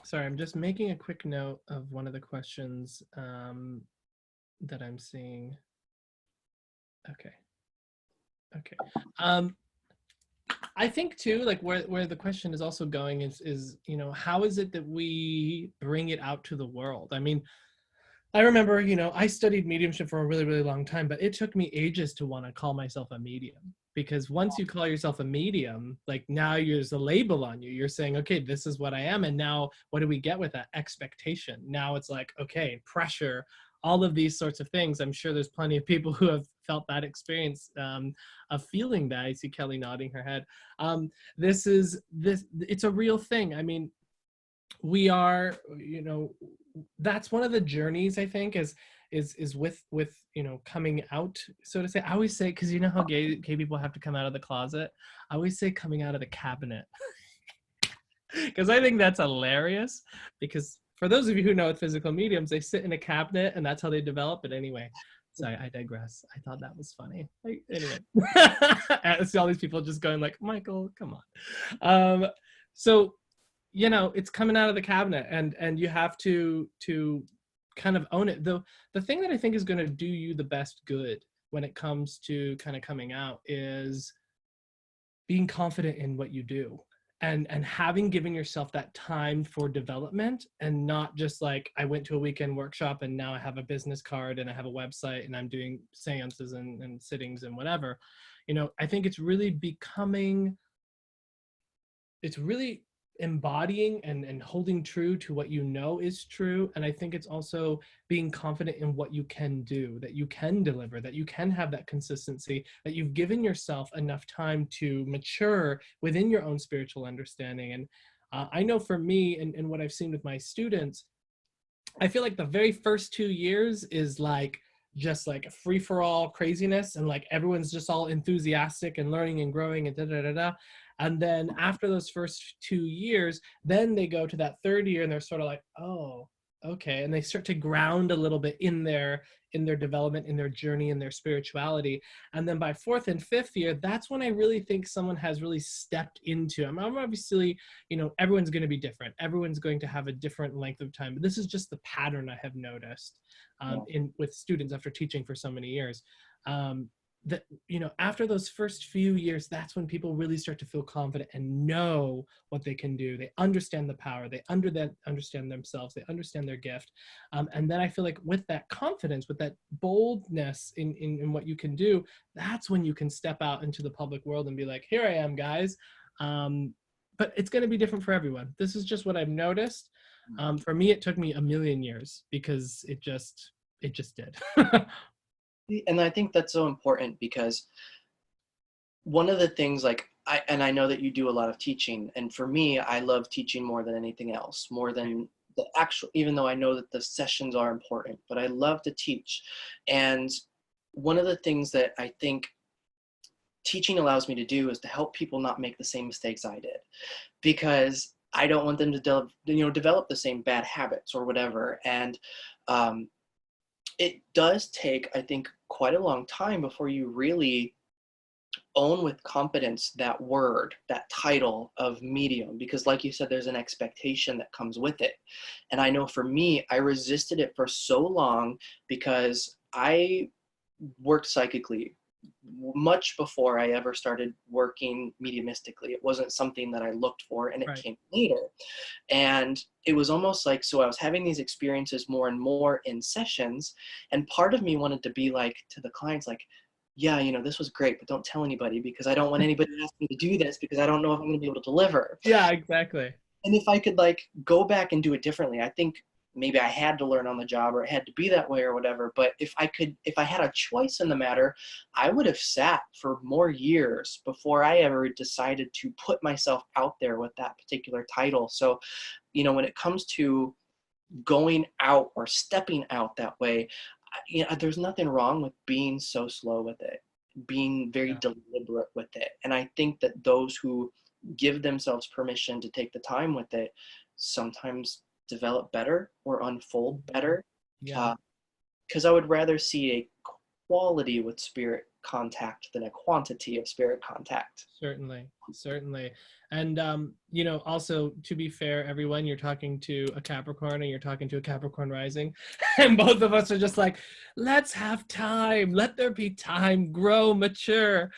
Sorry, I'm just making a quick note of one of the questions that I'm seeing. Okay. I think too, like where the question is also going is, how is it that we bring it out to the world? I mean, I remember, I studied mediumship for a really, really long time, but it took me ages to want to call myself a medium. Because once you call yourself a medium, like now there's a label on you. You're saying, okay, this is what I am. And now what do we get with that? Expectation. Now it's like, okay, pressure, all of these sorts of things. I'm sure there's plenty of people who have felt that experience of feeling that. I see Kelly nodding her head. It's a real thing. I mean, we are, that's one of the journeys, I think, is with coming out, so to say. I always say, because how gay people have to come out of the closet, I always say coming out of the cabinet. Because I think that's hilarious, because for those of you who know with physical mediums, they sit in a cabinet and that's how they develop. But anyway, sorry, I digress. I thought that was funny. Anyway, I see all these people just going like, Michael, come on. So it's coming out of the cabinet, and you have to kind of own it. The thing that I think is going to do you the best good when it comes to kind of coming out is being confident in what you do, and given yourself that time for development, and not just like, I went to a weekend workshop and now I have a business card and I have a website and I'm doing seances and sittings and whatever. I think it's really embodying and holding true to what is true. And I think it's also being confident in what you can do, that you can deliver, that you can have that consistency, that you've given yourself enough time to mature within your own spiritual understanding. And I know for me, and what I've seen with my students, I feel like the very first 2 years is like just like a free-for-all craziness, and like everyone's just all enthusiastic and learning and growing and da-da-da-da. And then after those first 2 years, then they go to that third year and they're sort of like, oh, okay. And they start to ground a little bit in their development, in their journey, in their spirituality. And then by fourth and fifth year, that's when I really think someone has really stepped into. I'm obviously, everyone's going to be different. Everyone's going to have a different length of time. But this is just the pattern I have noticed with students after teaching for so many years. that, you know, after those first few years, that's when people really start to feel confident and know what they can do. They understand the power, they understand themselves, they understand their gift. And then I feel like with that confidence, with that boldness in what you can do, that's when you can step out into the public world and be like, here I am, guys. But it's going to be different for everyone. This is just what I've noticed. For me, it took me a million years because it just did. And I think that's so important because one of the things, like, I know that you do a lot of teaching, and for me, I love teaching more than anything else, more than the actual, even though I know that the sessions are important, but I love to teach. And one of the things that I think teaching allows me to do is to help people not make the same mistakes I did, because I don't want them to develop the same bad habits or whatever. And it does take, I think, quite a long time before you really own with competence that word, that title of medium, because like you said, there's an expectation that comes with it. And I know for me, I resisted it for so long because I worked psychically much before I ever started working mediumistically. It wasn't something that I looked for, and it Right. came later. And it was almost like, so I was having these experiences more and more in sessions, and part of me wanted to be like to the clients, like, yeah, this was great, but don't tell anybody, because I don't want anybody to ask me to do this, because I don't know if I'm going to be able to deliver. Yeah, exactly. And if I could like go back and do it differently, I think maybe I had to learn on the job, or it had to be that way or whatever. But if I had a choice in the matter, I would have sat for more years before I ever decided to put myself out there with that particular title. So, when it comes to going out or stepping out that way, there's nothing wrong with being so slow with it, being very Yeah. deliberate with it. And I think that those who give themselves permission to take the time with it sometimes develop better or unfold better. Yeah. Because I would rather see a quality with spirit contact than a quantity of spirit contact. Certainly, certainly. And also, to be fair, everyone, you're talking to a Capricorn and you're talking to a Capricorn rising, and both of us are just like, let's have time, let there be time, grow, mature,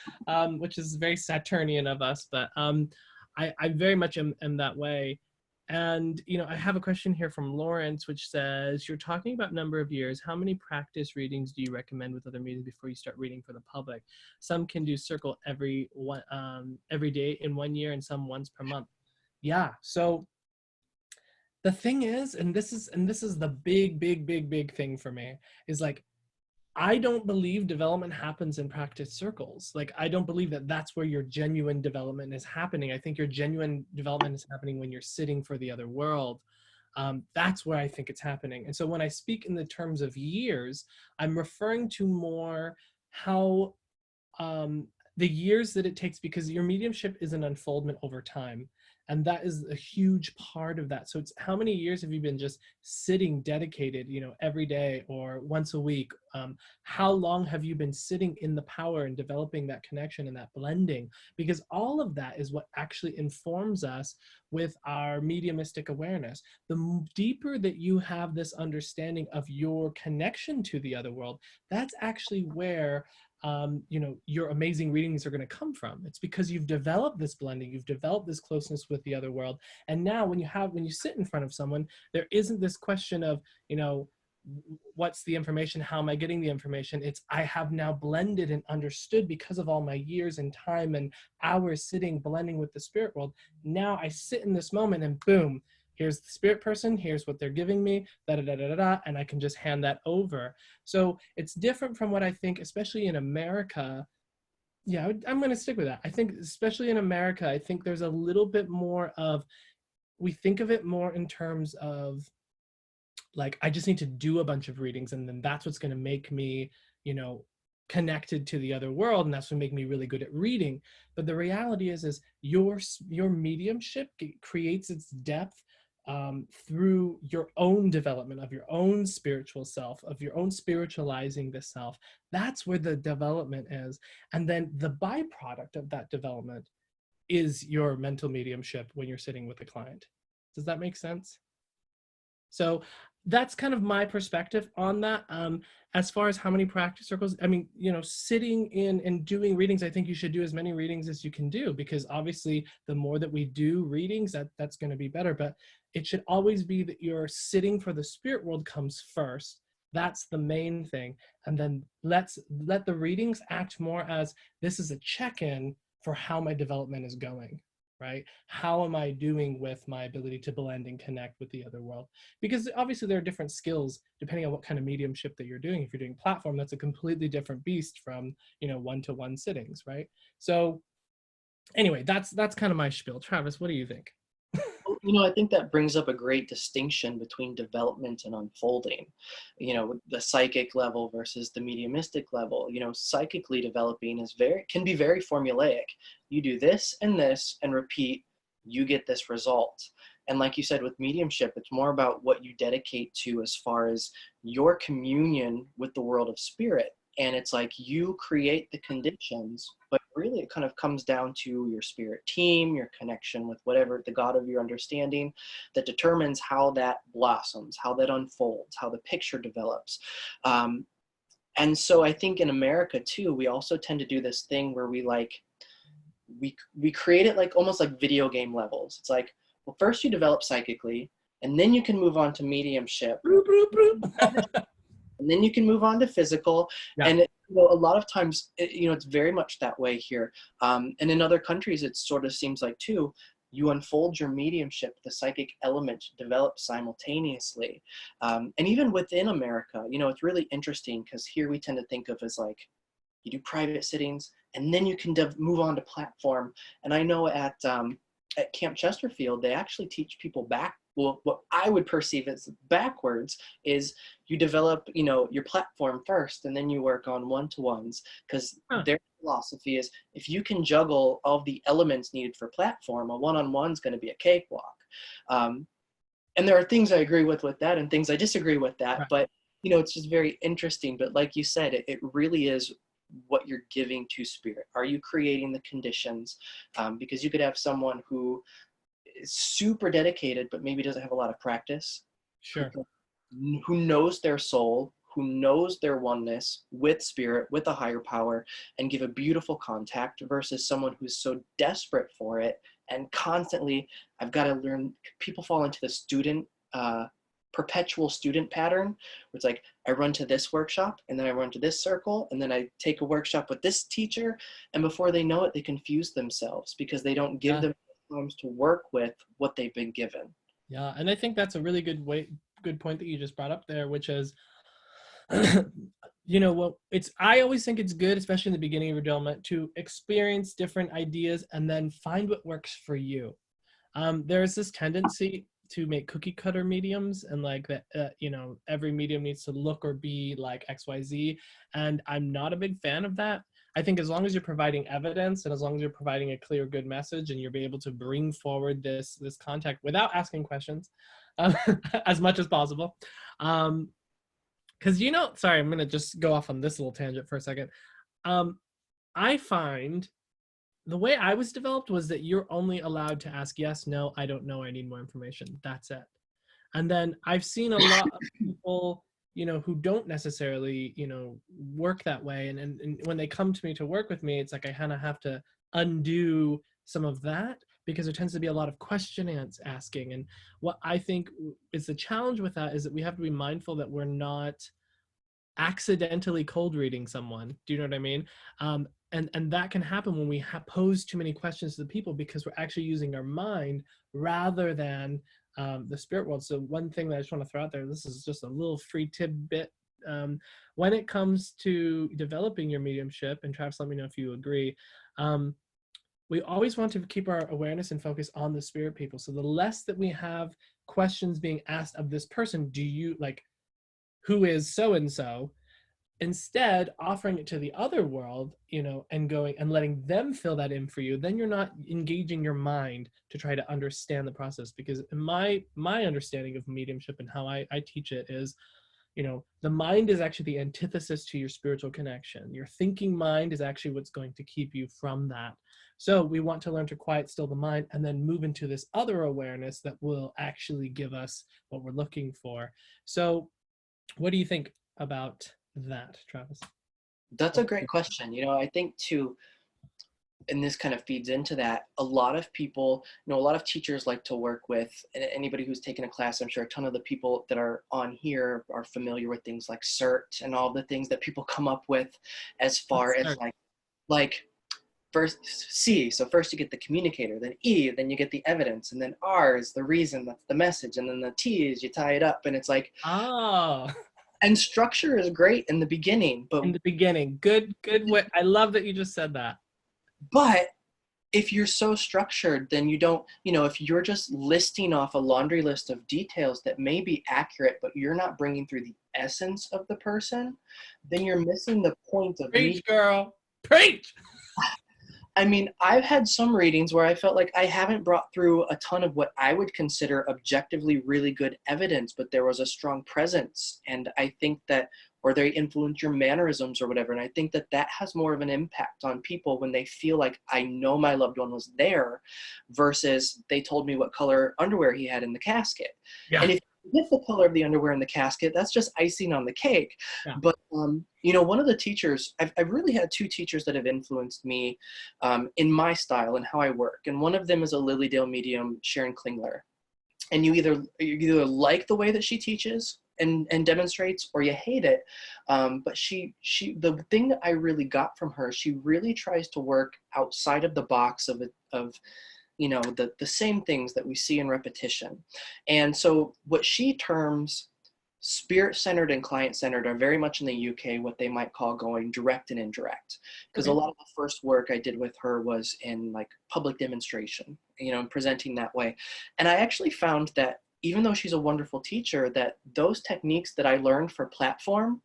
which is very Saturnian of us, but I very much am that way. And I have a question here from Lawrence, which says, you're talking about number of years. How many practice readings do you recommend with other mediums before you start reading for the public? Some can do circle every day in 1 year, and some once per month. Yeah. So the thing is, and this is the big thing for me, is like, I don't believe development happens in practice circles. Like, I don't believe that that's where your genuine development is happening. I think your genuine development is happening when you're sitting for the other world. That's where I think it's happening. And so when I speak in the terms of years, I'm referring to more how the years that it takes, because your mediumship is an unfoldment over time, and that is a huge part of that. So it's how many years have you been just sitting dedicated, every day or once a week? How long have you been sitting in the power and developing that connection and that blending? Because all of that is what actually informs us with our mediumistic awareness. The deeper that you have this understanding of your connection to the other world, that's actually where your amazing readings are going to come from. It's because you've developed this blending, you've developed this closeness with the other world. And now when you sit in front of someone, there isn't this question of, what's the information? How am I getting the information? It's, I have now blended and understood because of all my years and time and hours sitting, blending with the spirit world. Now I sit in this moment and boom, here's the spirit person, here's what they're giving me, and I can just hand that over. So it's different from what I think, especially in America. Yeah, I'm going to stick with that. I think, especially in America, I think there's a little bit more of, we think of it more in terms of, like, I just need to do a bunch of readings, and then that's what's going to make me, connected to the other world, and that's what make me really good at reading. But the reality is your mediumship creates its depth through your own development of your own spiritual self, of your own spiritualizing the self. That's where the development is. And then the byproduct of that development is your mental mediumship when you're sitting with a client. Does that make sense? So that's kind of my perspective on that. As far as how many practice circles, I mean, you know, sitting in and doing readings, I think you should do as many readings as you can do, because obviously the more that we do readings, that's going to be better. But it should always be that you're sitting for the spirit world comes first. That's the main thing. And then let the readings act more as this is a check-in for how my development is going, right? How am I doing with my ability to blend and connect with the other world? Because obviously there are different skills depending on what kind of mediumship that you're doing. If you're doing platform, that's a completely different beast from, you know, one-to-one sittings, right? So anyway, that's kind of my spiel. Travis, what do you think? You know, I think that brings up a great distinction between development and unfolding. You know, the psychic level versus the mediumistic level. You know, psychically developing is can be very formulaic. You do this and repeat, you get this result. And like you said, with mediumship, it's more about what you dedicate to as far as your communion with the world of spirit. And it's like you create the conditions, but really it kind of comes down to your spirit team, your connection with whatever the God of your understanding, that determines how that blossoms, how that unfolds, how the picture develops. And so I think in America too, we also tend to do this thing where we create it like almost like video game levels. It's like, well, first you develop psychically, and then you can move on to mediumship. Broop, broop, broop. And then you can move on to physical. Yeah. And you know, a lot of times, you know, it's very much that way here. And in other countries, it sort of seems like too, you unfold your mediumship, the psychic element develops simultaneously. And even within America, you know, it's really interesting because here we tend to think of as like, you do private sittings, and then you can move on to platform. And I know at Camp Chesterfield, they actually teach people well, what I would perceive as backwards is you develop, you know, your platform first, and then you work on one-to-ones, because their philosophy is if you can juggle all the elements needed for platform, a one-on-one is going to be a cakewalk. And there are things I agree with that and things I disagree with that, Right. but, you know, it's just very interesting. But like you said, it really is what you're giving to spirit. Are you creating the conditions? Because you could have someone who is super dedicated, but maybe doesn't have a lot of practice, Sure. who knows their soul, who knows their oneness with spirit, with a higher power, and give a beautiful contact, versus someone who's so desperate for it and constantly, I've got to learn. People fall into the perpetual student pattern, where it's like, I run to this workshop, and then I run to this circle, and then I take a workshop with this teacher, and before they know it, they confuse themselves because they don't give them times to work with what they've been given. Yeah, and I think that's a really good point that you just brought up there, which is, you know, well, I always think it's good, especially in the beginning of your development, to experience different ideas and then find what works for you. There's this tendency to make cookie cutter mediums, and like that, you know, every medium needs to look or be like XYZ, and I'm not a big fan of that. I think as long as you're providing evidence, and as long as you're providing a clear, good message, and you're able to bring forward this contact without asking questions, as much as possible. Because, you know, sorry, I'm gonna just go off on this little tangent for a second. I find the way I was developed was that you're only allowed to ask yes, no, I don't know, I need more information. That's it. And then I've seen a lot of people, you know, who don't necessarily, you know, work that way. And when they come to me to work with me, it's like I kind of have to undo some of that, because there tends to be a lot of asking. And what I think is the challenge with that is that we have to be mindful that we're not accidentally cold reading someone. Do you know what I mean? And that can happen when we pose too many questions to the people, because we're actually using our mind rather than the spirit world. So one thing that I just want to throw out there, this is just a little free tidbit. When it comes to developing your mediumship, and Travis, let me know if you agree, we always want to keep our awareness and focus on the spirit people. So the less that we have questions being asked of this person, do you like, who is so-and-so, instead offering it to the other world, you know, and going and letting them fill that in for you, then you're not engaging your mind to try to understand the process. Because in my understanding of mediumship and how I teach it is, you know, the mind is actually the antithesis to your spiritual connection. Your thinking mind is actually what's going to keep you from that. So we want to learn to quiet still the mind and then move into this other awareness that will actually give us what we're looking for. So what do you think about that, Travis? That's a great question. I think too, and this kind of feeds into that, a lot of people, a lot of teachers like to work with, and anybody who's taken a class, I'm sure a ton of the people that are on here are familiar with things like CERT and all the things that people come up with as far as like first C, so first you get the communicator, then E, then you get the evidence, and then R is the reason, that's the message, and then the T is you tie it up, and it's like, oh. And structure is great in the beginning, but in the beginning, good way. I love that you just said that. But if you're so structured, then you don't, if you're just listing off a laundry list of details that may be accurate, but you're not bringing through the essence of the person, then you're missing the point of Preach, girl. Preach. I mean, I've had some readings where I felt like I haven't brought through a ton of what I would consider objectively really good evidence, but there was a strong presence. And I think that, or they influence your mannerisms or whatever. And I think that that has more of an impact on people when they feel like, I know my loved one was there, versus they told me what color underwear he had in the casket. Yeah. And if you get the color of the underwear in the casket, that's just icing on the cake. Yeah. But, one of the teachers, I've really had two teachers that have influenced me in my style and how I work. And one of them is a Lilydale medium, Sharon Klingler. And you either like the way that she teaches and demonstrates, or you hate it. But the thing that I really got from her, she really tries to work outside of the box of the same things that we see in repetition. And so what she terms spirit-centered and client-centered are very much in the UK what they might call going direct and indirect. Because a lot of the first work I did with her was in like public demonstration, and presenting that way. And I actually found that even though she's a wonderful teacher, that those techniques that I learned for platform,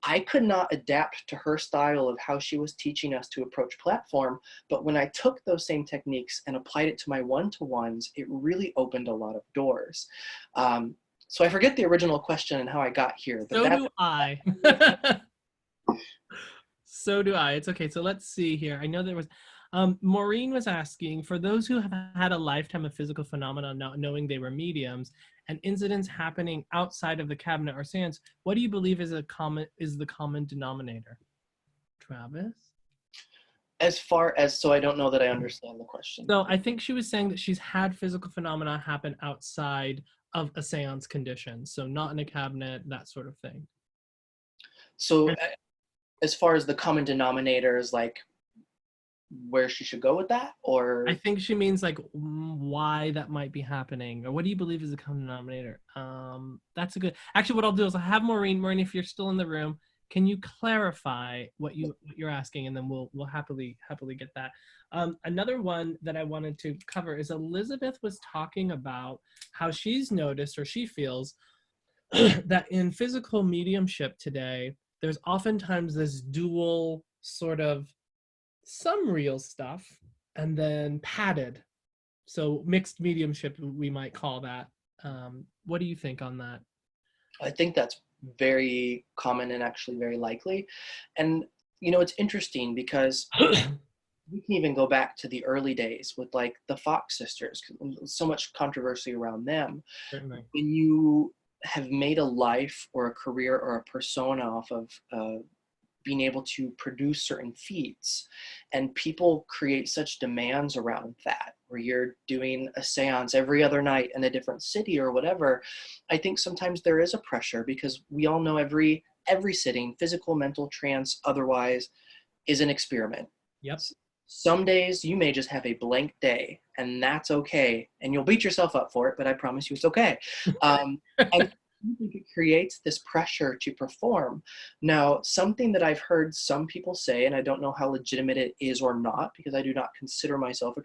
I could not adapt to her style of how she was teaching us to approach platform. But when I took those same techniques and applied it to my one-to-ones, it really opened a lot of doors. So I forget the original question and how I got here. But so do I. So do I. It's okay. So let's see here. I know there was, Maureen was asking, for those who have had a lifetime of physical phenomena not knowing they were mediums and incidents happening outside of the cabinet or seance, what do you believe is the common denominator? Travis? As far as, so I don't know that I understand the question. So I think she was saying that she's had physical phenomena happen outside of a seance condition. So not in a cabinet, that sort of thing. So as far as the common denominator is like where she should go with that, or? I think she means like why that might be happening, or what do you believe is the common denominator? That's a good, actually what I'll do is I'll have Maureen, if you're still in the room, can you clarify what you're asking, and then we'll happily get that. Another one that I wanted to cover is Elizabeth was talking about how she's noticed, or she feels that in physical mediumship today, there's oftentimes this dual sort of some real stuff and then padded. So mixed mediumship, we might call that. What do you think on that? I think that's very common and actually very likely. And, it's interesting because we can even go back to the early days with like the Fox sisters, so much controversy around them. Certainly. When you have made a life or a career or a persona off of being able to produce certain feats, and people create such demands around that, where you're doing a seance every other night in a different city or whatever, I think sometimes there is a pressure, because we all know every sitting, physical, mental, trance, otherwise, is an experiment. Yep. Some days you may just have a blank day, and that's okay, and you'll beat yourself up for it, but I promise you it's okay. And I think it creates this pressure to perform. Now, something that I've heard some people say, and I don't know how legitimate it is or not, because I do not consider myself a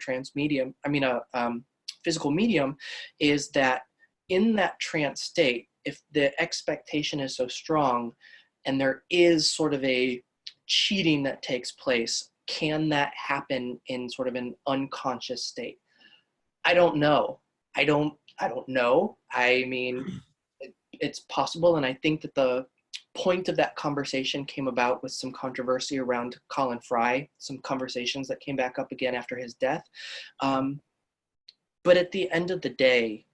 physical medium, is that in that trance state, if the expectation is so strong and there is sort of a cheating that takes place, can that happen in sort of an unconscious state? I don't know. I don't know. I mean, it's possible, and I think that point of that conversation came about with some controversy around Colin Fry, some conversations that came back up again after his death. But at the end of the day,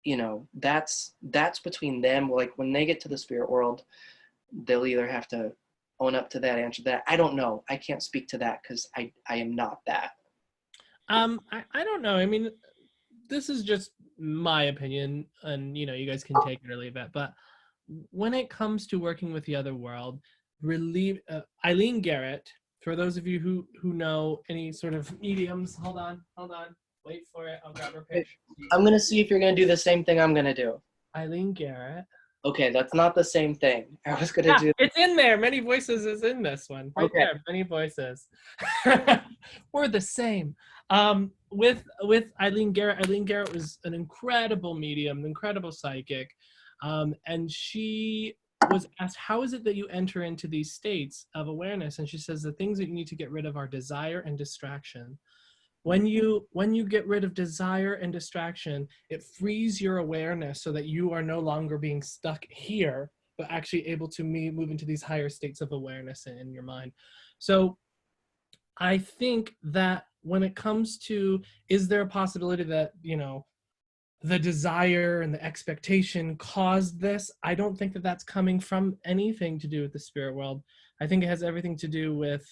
you know, that's between them. Like when they get to the spirit world, they'll either have to own up to that, answer that. I don't know. I can't speak to that because I am not that. I don't know. I mean, this is just my opinion, and you know, you guys can take it or leave it. But when it comes to working with the other world, Eileen Garrett. For those of you who know any sort of mediums, hold on, wait for it. I'll grab her picture. I'm gonna see if you're gonna do the same thing I'm gonna do. Eileen Garrett. Okay, that's not the same thing. I was gonna do. It's in there. Many Voices is in this one. Right Okay. there. Many Voices. We're the same. With Eileen Garrett. Eileen Garrett was an incredible medium, an incredible psychic. And she was asked, how is it that you enter into these states of awareness? And she says the things that you need to get rid of are desire and distraction. When you get rid of desire and distraction, it frees your awareness so that you are no longer being stuck here, but actually able to move into these higher states of awareness in your mind. So I think that when it comes to, is there a possibility that, you know, the desire and the expectation caused this? I don't think that that's coming from anything to do with the spirit world. I think it has everything to do with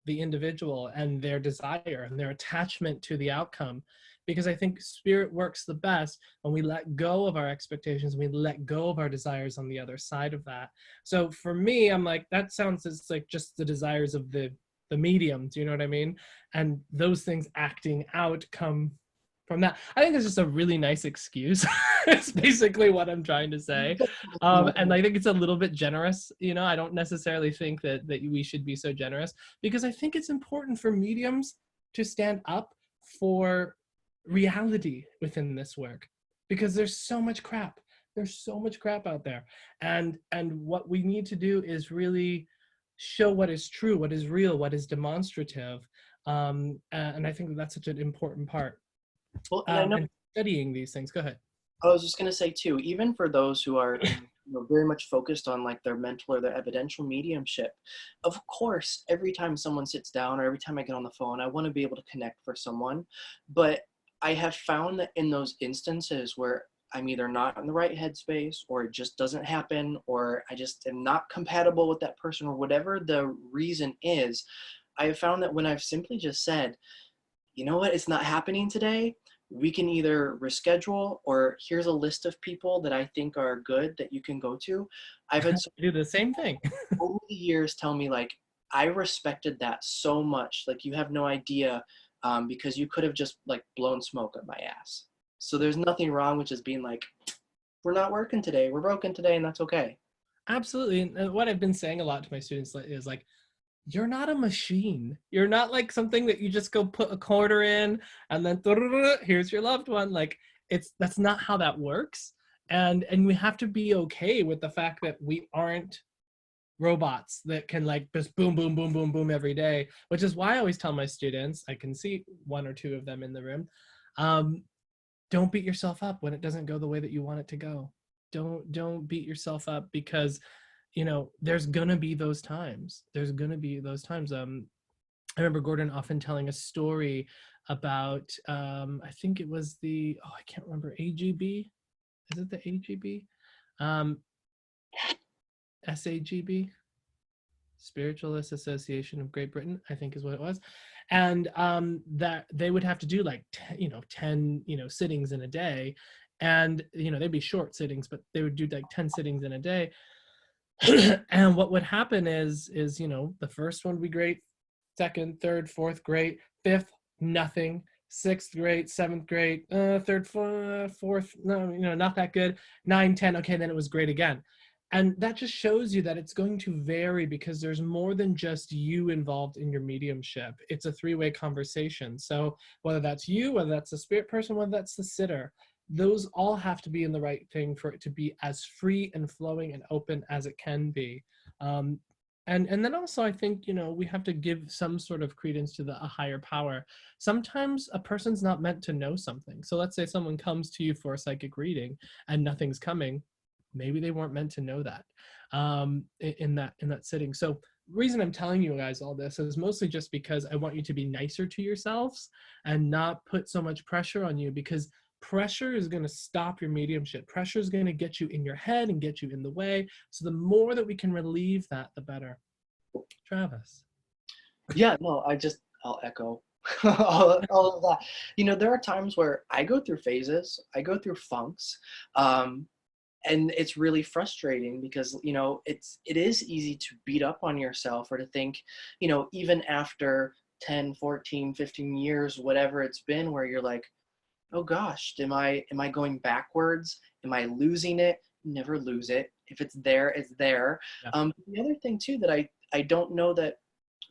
the individual and their desire and their attachment to the outcome. Because I think spirit works the best when we let go of our expectations, we let go of our desires on the other side of that. So for me, I'm like, that sounds as like just the desires of the medium, do you know what I mean? And those things acting out come from that. I think it's just a really nice excuse. It's basically what I'm trying to say. And I think it's a little bit generous. You know, I don't necessarily think that we should be so generous, because I think it's important for mediums to stand up for reality within this work, because there's so much crap. There's so much crap out there. And what we need to do is really show what is true, what is real, what is demonstrative. And I think that's such an important part. Well, and I know, and studying these things. Go ahead. I was just gonna say too, even for those who are very much focused on like their mental or their evidential mediumship, of course, every time someone sits down or every time I get on the phone, I want to be able to connect for someone. But I have found that in those instances where I'm either not in the right headspace, or it just doesn't happen, or I just am not compatible with that person, or whatever the reason is, I have found that when I've simply just said, you know what, it's not happening today, we can either reschedule, or here's a list of people that I think are good that you can go to. I've had do the same thing. over the years tell me like, I respected that so much. Like you have no idea, because you could have just like blown smoke up my ass. So there's nothing wrong with just being like, we're not working today, we're broken today, and that's okay. Absolutely. And what I've been saying a lot to my students is like, you're not a machine. You're not like something that you just go put a quarter in and then here's your loved one. Like that's not how that works. And we have to be okay with the fact that we aren't robots that can like just boom, boom, boom, boom, boom every day, which is why I always tell my students, I can see one or two of them in the room, don't beat yourself up when it doesn't go the way that you want it to go. Don't beat yourself up, because you know there's gonna be those times. I remember Gordon often telling a story about I think it was I can't remember, AGB. Is it the AGB? SAGB, Spiritualist Association of Great Britain, I think is what it was. And that they would have to do like 10 sittings in a day, and they'd be short sittings, but they would do like 10 sittings in a day. And what would happen is the first one would be great, second, third, fourth great, fifth nothing, sixth great, seventh great, third, fourth, no, not that good, 9, 10, okay, then it was great again. And that just shows you that it's going to vary, because there's more than just you involved in your mediumship. It's a three-way conversation. So whether that's you, whether that's the spirit person, whether that's the sitter, those all have to be in the right thing for it to be as free and flowing and open as it can be. And then also I think, we have to give some sort of credence to a higher power. Sometimes a person's not meant to know something. So let's say someone comes to you for a psychic reading and nothing's coming. maybe they weren't meant to know that in that sitting. So reason I'm telling you guys all this is mostly just because I want you to be nicer to yourselves and not put so much pressure on you, because pressure is going to stop your mediumship. Pressure is going to get you in your head and get you in the way. So the more that we can relieve that, the better. Travis. Yeah, no, I'll echo all of that. You know, there are times where I go through phases, I go through funks, and it's really frustrating because, you know, it is easy to beat up on yourself or to think, you know, even after 10, 14, 15 years, whatever it's been, where you're like, oh gosh, am I going backwards? Am I losing it? Never lose it. If it's there, it's there. Yeah. The other thing too that I don't know that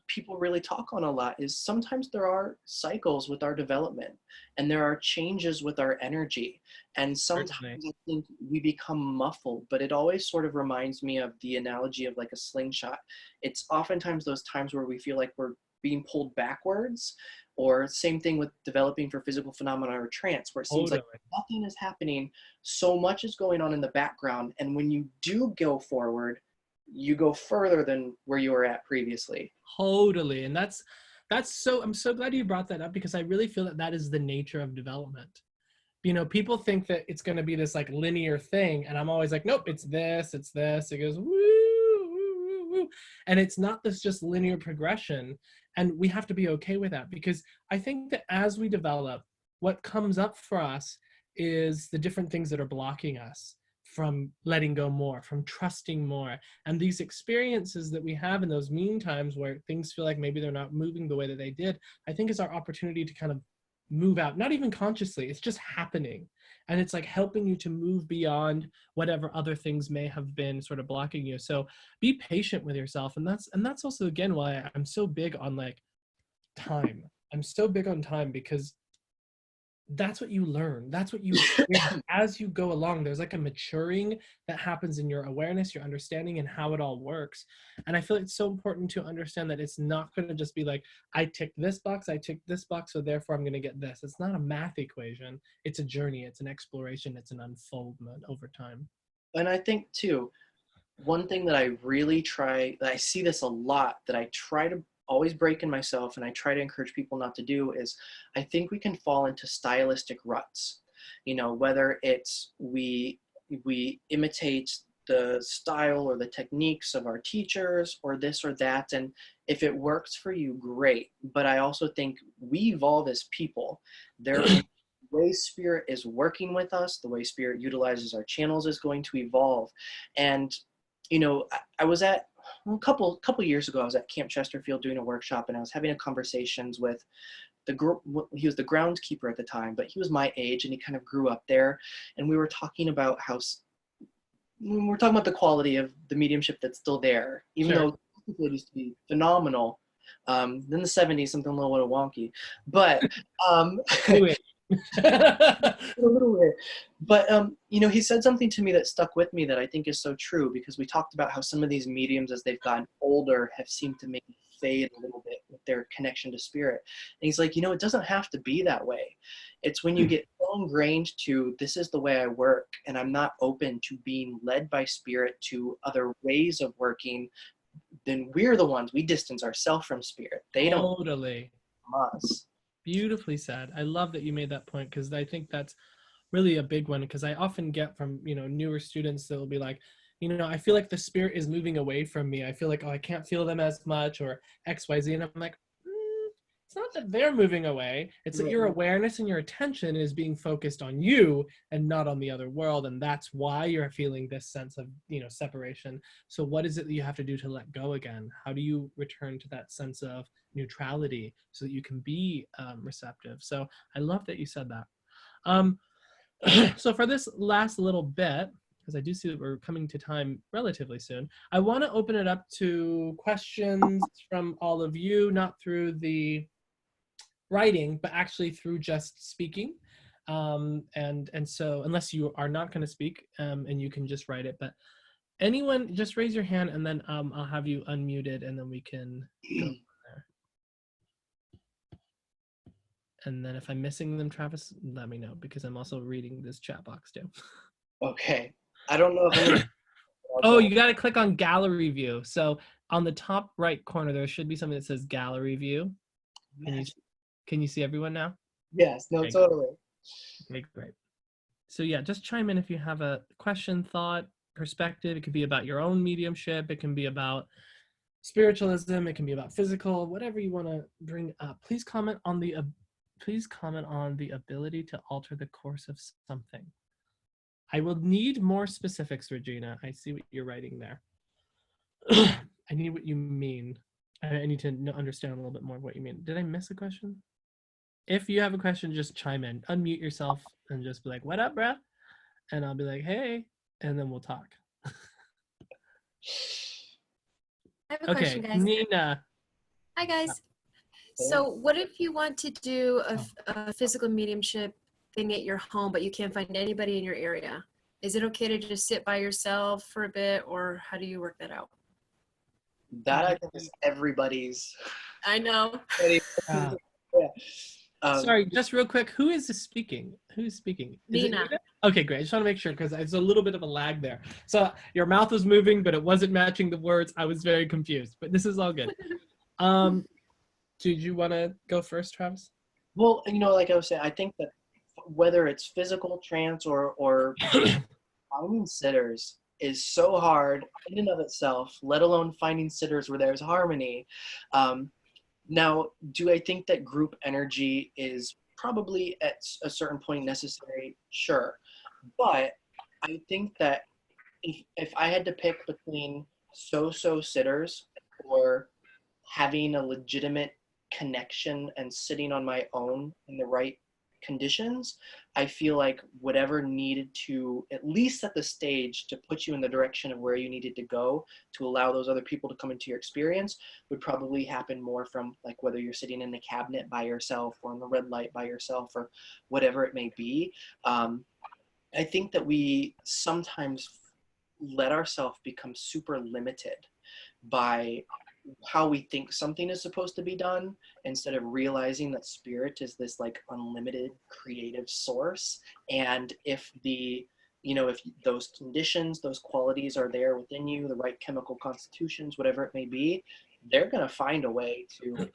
people really talk on a lot is sometimes there are cycles with our development and there are changes with our energy. And sometimes Certainly. I think we become muffled, but it always sort of reminds me of the analogy of like a slingshot. It's oftentimes those times where we feel like we're being pulled backwards, or same thing with developing for physical phenomena or trance, where it seems like nothing is happening, so much is going on in the background, and when you do go forward, you go further than where you were at previously. Totally. And that's so, I'm so glad you brought that up, because I really feel that that is the nature of development. You know, people think that it's going to be this like linear thing, and I'm always like, nope, it's this, it's this. It goes woo, woo, woo, woo. And it's not this just linear progression. And we have to be okay with that, because I think that as we develop, what comes up for us is the different things that are blocking us from letting go more, from trusting more. And these experiences that we have in those mean times where things feel like maybe they're not moving the way that they did, I think is our opportunity to kind of move out, not even consciously, it's just happening. And it's like helping you to move beyond whatever other things may have been sort of blocking you. So be patient with yourself. And that's also, again, why I'm so big on like time. I'm so big on time, because that's what you learn. That's what you experience as you go along. There's like a maturing that happens in your awareness, your understanding, and how it all works. And I feel it's so important to understand that it's not going to just be like, I ticked this box, I ticked this box, so therefore I'm going to get this. It's not a math equation. It's a journey. It's an exploration. It's an unfoldment over time. And I think too, one thing that I really try, that I see this a lot, that I try to always break in myself and I try to encourage people not to do, is I think we can fall into stylistic ruts. You know, whether it's we imitate the style or the techniques of our teachers or this or that, and if it works for you, great. But I also think we evolve as people. There is the way spirit is working with us, the way spirit utilizes our channels is going to evolve. And you know, I was at a couple years ago, I was at Camp Chesterfield doing a workshop, and I was having a conversations with he was the groundskeeper at the time, but he was my age and he kind of grew up there. And we were talking about we're talking about the quality of the mediumship that's still there, even Sure. though it used to be phenomenal. Then the 70s, something a little wonky, but Do it. a little bit. But you know, he said something to me that stuck with me that I think is so true, because we talked about how some of these mediums, as they've gotten older, have seemed to maybe fade a little bit with their connection to spirit. And he's like, you know, it doesn't have to be that way. It's when you get so ingrained to, this is the way I work, and I'm not open to being led by spirit to other ways of working, then we're the ones, we distance ourselves from spirit. They don't Totally. from us. Beautifully said. I love that you made that point, because I think that's really a big one, because I often get from, you know, newer students that will be like, you know, I feel like the spirit is moving away from me. I feel like, oh, I can't feel them as much, or XYZ. And I'm like, it's not that they're moving away. It's that your awareness and your attention is being focused on you and not on the other world. And that's why you're feeling this sense of, you know, separation. So what is it that you have to do to let go again? How do you return to that sense of neutrality so that you can be receptive? So I love that you said that. Um, so for this last little bit, because I do see that we're coming to time relatively soon, I want to open it up to questions from all of you, not through the writing, but actually through just speaking. And so unless you are not going to speak, and you can just write it, but anyone, just raise your hand, and then I'll have you unmuted, and then we can go from there. And then if I'm missing them, Travis, let me know, because I'm also reading this chat box too. Okay. I don't know if I'm gonna. Oh, you got to click on gallery view. So on the top right corner, there should be something that says gallery view. Can you see everyone now? Yes. No. Okay, Totally. okay, great. So yeah, just chime in if you have a question, thought, perspective. It could be about your own mediumship. It can be about spiritualism. It can be about physical, whatever you want to bring up. Please comment on the ability to alter the course of something. I will need more specifics, Regina. I see what you're writing there. I need what you mean. I need to understand a little bit more of what you mean. Did I miss a question? If you have a question, just chime in. Unmute yourself and just be like, "What up, bruh?" And I'll be like, "Hey," and then we'll talk. I have a question, guys. Nina. Hi, guys. So what if you want to do a physical mediumship thing at your home, but you can't find anybody in your area? Is it okay to just sit by yourself for a bit, or how do you work that out? That I think is everybody's. I know. Yeah. Yeah. Sorry, just real quick. Who is speaking? Who's speaking? Is Nina. it Nina? Okay, great. I just want to make sure because there's a little bit of a lag there. So your mouth was moving, but it wasn't matching the words. I was very confused, but this is all good. Did you want to go first, Travis? Well, like I was saying, I think that whether it's physical trance or finding sitters is so hard in and of itself, let alone finding sitters where there's harmony. Now, do I think that group energy is probably at a certain point necessary? Sure. But I think that if I had to pick between so-so sitters or having a legitimate connection and sitting on my own in the right conditions, I feel like whatever needed to at least set the stage to put you in the direction of where you needed to go to allow those other people to come into your experience would probably happen more from like whether you're sitting in the cabinet by yourself or in the red light by yourself or whatever it may be. I think that we sometimes let ourselves become super limited by how we think something is supposed to be done instead of realizing that spirit is this like unlimited creative source. And if if those conditions, those qualities are there within you, the right chemical constitutions, whatever it may be, they're going to find a way to help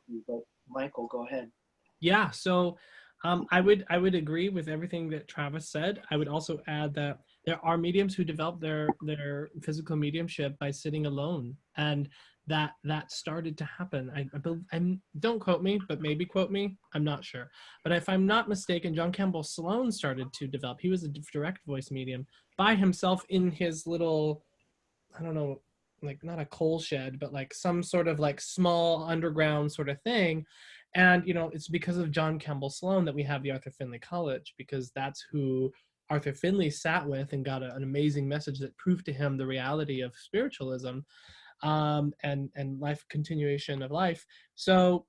you. But Michael, go ahead. Yeah, so I would agree with everything that Travis said. I would also add that there are mediums who develop their physical mediumship by sitting alone, and that started to happen. I don't quote me, but maybe quote me. I'm not sure, but if I'm not mistaken, John Campbell Sloan started to develop. He was a direct voice medium by himself in his little, I don't know, like not a coal shed, but like some sort of like small underground sort of thing. And, it's because of John Campbell Sloan that we have the Arthur Findlay College, because that's who Arthur Findlay sat with and got an amazing message that proved to him the reality of spiritualism and life, continuation of life. So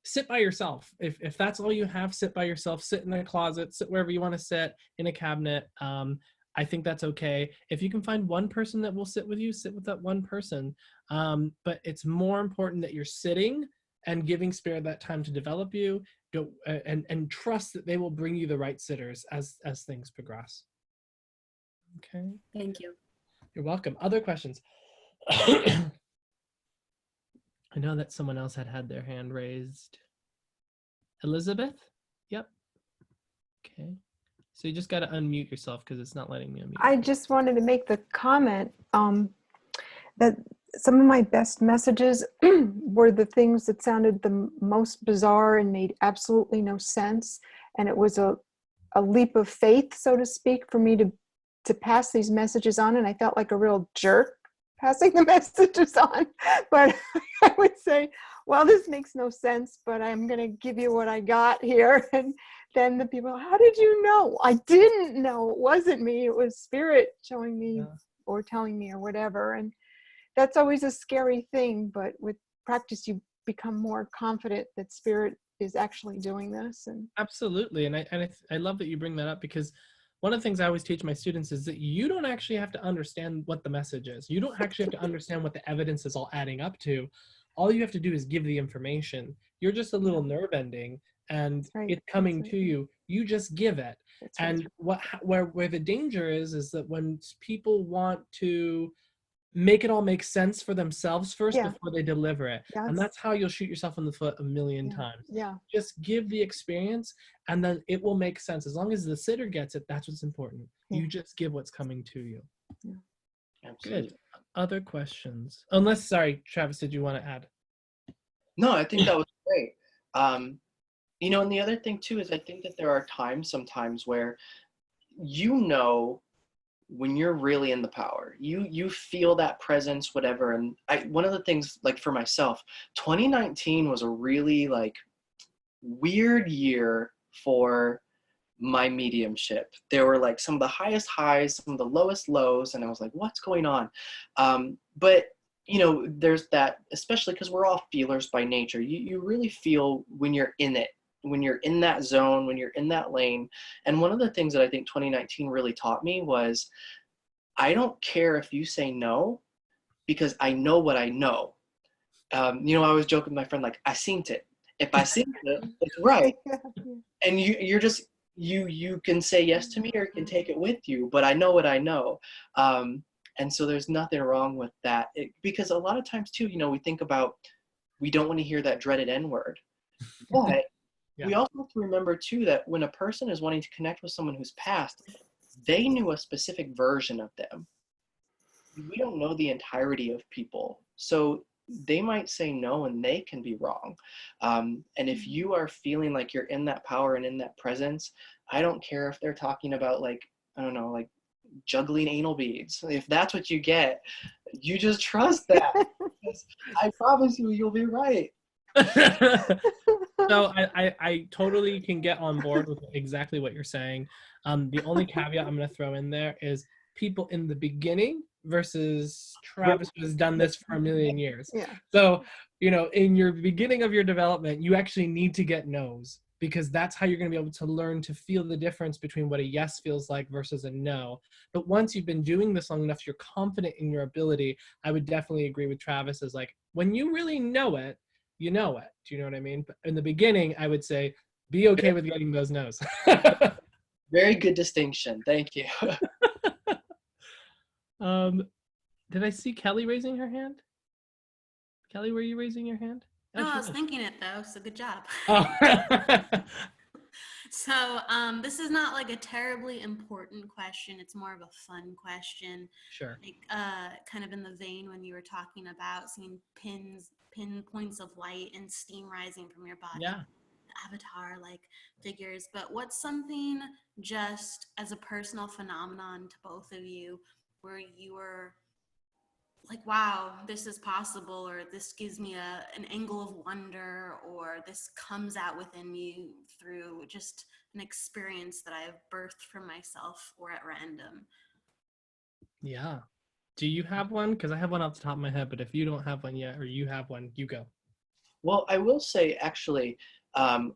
sit by yourself. If that's all you have, sit by yourself, sit in a closet, sit wherever you want to sit, in a cabinet. I think that's okay. If you can find one person that will sit with you, sit with that one person. But it's more important that you're sitting and giving spirit that time to develop you, and trust that they will bring you the right sitters as things progress. Okay. Thank you. You're welcome. Other questions? I know that someone else had their hand raised. Elizabeth? Yep. Okay. So you just got to unmute yourself because it's not letting me unmute. I just wanted to make the comment that some of my best messages were the things that sounded the most bizarre and made absolutely no sense. And it was a leap of faith, so to speak, for me to pass these messages on. And I felt like a real jerk passing the messages on. But I would say, well, this makes no sense, but I'm going to give you what I got here. And then the people, how did you know? I didn't know. It wasn't me. It was spirit showing me or telling me or whatever. And that's always a scary thing. But with practice, you become more confident that spirit is actually doing this. And absolutely. And I love that you bring that up, because one of the things I always teach my students is that you don't actually have to understand what the message is. You don't actually have to understand what the evidence is all adding up to. All you have to do is give the information. You're just a little nerve ending, and That's right. it's coming That's to right. you. You just give it. That's right. And where the danger is that when people want to make it all make sense for themselves first Yeah. before they deliver it. And that's how you'll shoot yourself in the foot a million times. Yeah. Just give the experience, and then it will make sense. As long as the sitter gets it, that's what's important. Yeah. You just give what's coming to you. Yeah. Absolutely. Good. Other questions? Unless, sorry, Travis, did you want to add? No, I think that was great. You know, and the other thing too is I think that there are times sometimes where you know when you're really in the power, you feel that presence, whatever. And one of the things, like for myself, 2019 was a really like weird year for my mediumship. There were like some of the highest highs, some of the lowest lows, and I was like, what's going on? But you know, there's that, especially because we're all feelers by nature. You really feel when you're in it, when you're in that zone, when you're in that lane. And one of the things that I think 2019 really taught me was, I don't care if you say no, because I know what I know. You know, I was joking with my friend, like, I seen it. If I seen it, it's right. And you're just, you can say yes to me or you can take it with you, but I know what I know. And so there's nothing wrong with that. Because a lot of times too, you know, we think about, we don't want to hear that dreaded N word. But we also have to remember too that when a person is wanting to connect with someone who's passed, they knew a specific version of them. We don't know the entirety of people. So they might say no and they can be wrong. And if you are feeling like you're in that power and in that presence, I don't care if they're talking about like, I don't know, like juggling anal beads. If that's what you get, you just trust that. I promise you, you'll be right. So I totally can get on board with exactly what you're saying. The only caveat I'm going to throw in there is people in the beginning versus Travis who has done this for a million years. Yeah. So, you know, in your beginning of your development, you actually need to get no's, because that's how you're going to be able to learn to feel the difference between what a yes feels like versus a no. But once you've been doing this long enough, you're confident in your ability. I would definitely agree with Travis, as like, when you really know it, you know it. Do you know what I mean? But in the beginning, I would say, be okay with getting those no's. Very good distinction. Thank you. Did I see Kelly raising her hand? Kelly, were you raising your hand? No, I was thinking it though, so good job. Oh. So this is not like a terribly important question. It's more of a fun question. Sure. Like kind of in the vein when you were talking about seeing pinpoints of light and steam rising from your body. Yeah. Avatar like figures. But what's something just as a personal phenomenon to both of you where you were like, wow, this is possible, or this gives me an angle of wonder, or this comes out within me through just an experience that I have birthed from myself or at random? Yeah. Do you have one? Because I have one off the top of my head, but if you don't have one yet, or you have one, you go. Well, I will say, actually, I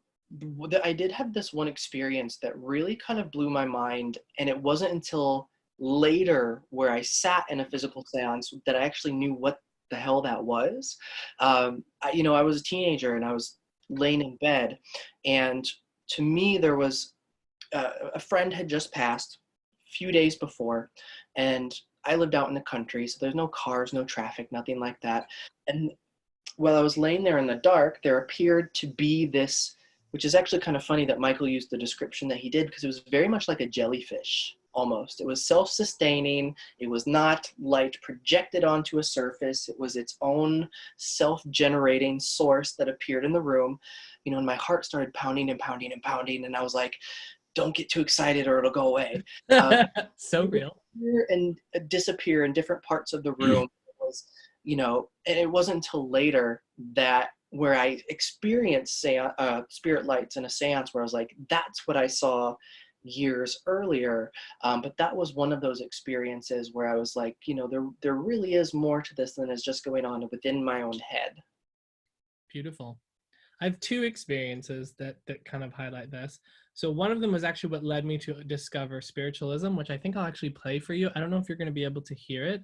did have this one experience that really kind of blew my mind, and it wasn't until later where I sat in a physical seance that I actually knew what the hell that was. You know, I was a teenager and I was laying in bed, and to me there was a friend had just passed a few days before, and I lived out in the country, so there's no cars, no traffic, nothing like that. And while I was laying there in the dark, there appeared to be this, which is actually kind of funny that Michael used the description that he did, because it was very much like a jellyfish. Almost. It was self-sustaining. It was not light projected onto a surface. It was its own self-generating source that appeared in the room. You know, and my heart started pounding and pounding and pounding, and I was like, don't get too excited or it'll go away. So real. And disappear in different parts of the room. It was, you know, and it wasn't until later that where I experienced spirit lights in a seance where I was like, that's what I saw years earlier. But that was one of those experiences where I was like, you know, there really is more to this than is just going on within my own head. Beautiful. I have two experiences that kind of highlight this. So one of them was actually what led me to discover spiritualism, which I think I'll actually play for you. I don't know if you're going to be able to hear it,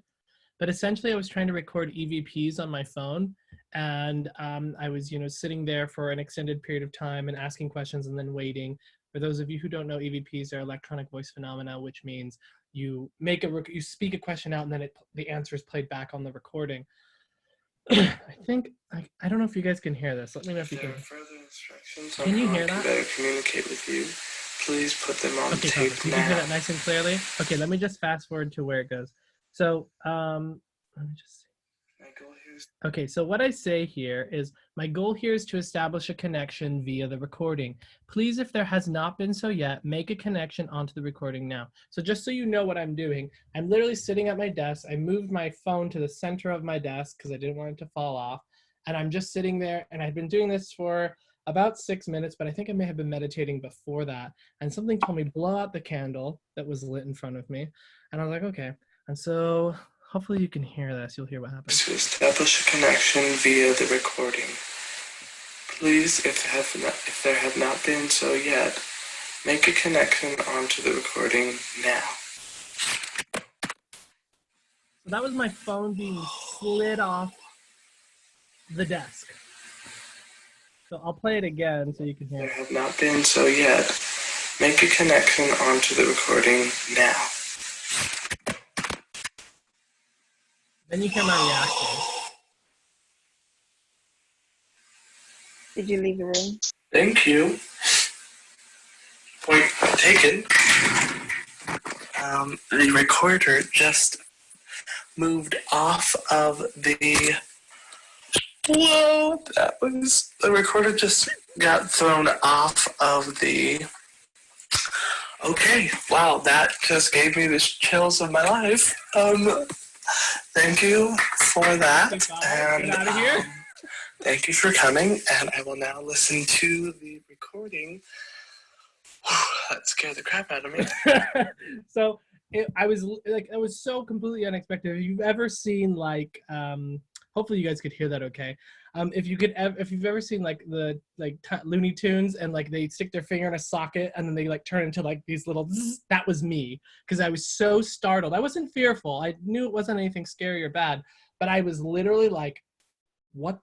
But essentially I was trying to record EVPs on my phone, and I was, sitting there for an extended period of time and asking questions and then waiting. For those of you who don't know, EVPs are electronic voice phenomena, which means you you speak a question out and then the answer is played back on the recording. I think, I don't know if you guys can hear this. Let me know if you can. Further instructions Can you hear that? better communicate with you. Please put them on Okay, tape perfect. You now. can hear that nice and clearly? Okay, let me just fast forward to where it goes. So, let me just see. My goal here is Okay, so what I say here is, my goal here is to establish a connection via the recording. Please, if there has not been so yet, make a connection onto the recording now. So just so you know what I'm doing, I'm literally sitting at my desk. I moved my phone to the center of my desk because I didn't want it to fall off. And I'm just sitting there, and I've been doing this for about 6 minutes, but I think I may have been meditating before that. And something told me, blow out the candle that was lit in front of me. And I was like, okay. And so hopefully you can hear this. You'll hear what happens. to establish a connection via the recording. Please, if there have not been so yet, make a connection onto the recording now. So that was my phone being slid off the desk. So I'll play it again so you can hear There it. have not been so yet, make a connection onto the recording now. Then you hear my reaction. Did you leave the room? Thank you. Point taken. The recorder just moved off of the. Whoa! The recorder just got thrown off of the. Okay, wow, that just gave me the chills of my life. Thank you for that. Get out of here. Thank you for coming, and I will now listen to the recording. That scared the crap out of me. So I was so completely unexpected. If you've ever seen hopefully you guys could hear that okay. If you've ever seen the Looney Tunes and they stick their finger in a socket and then they turn into these little zzz, that was me, because I was so startled. I wasn't fearful. I knew it wasn't anything scary or bad, but I was literally like, what?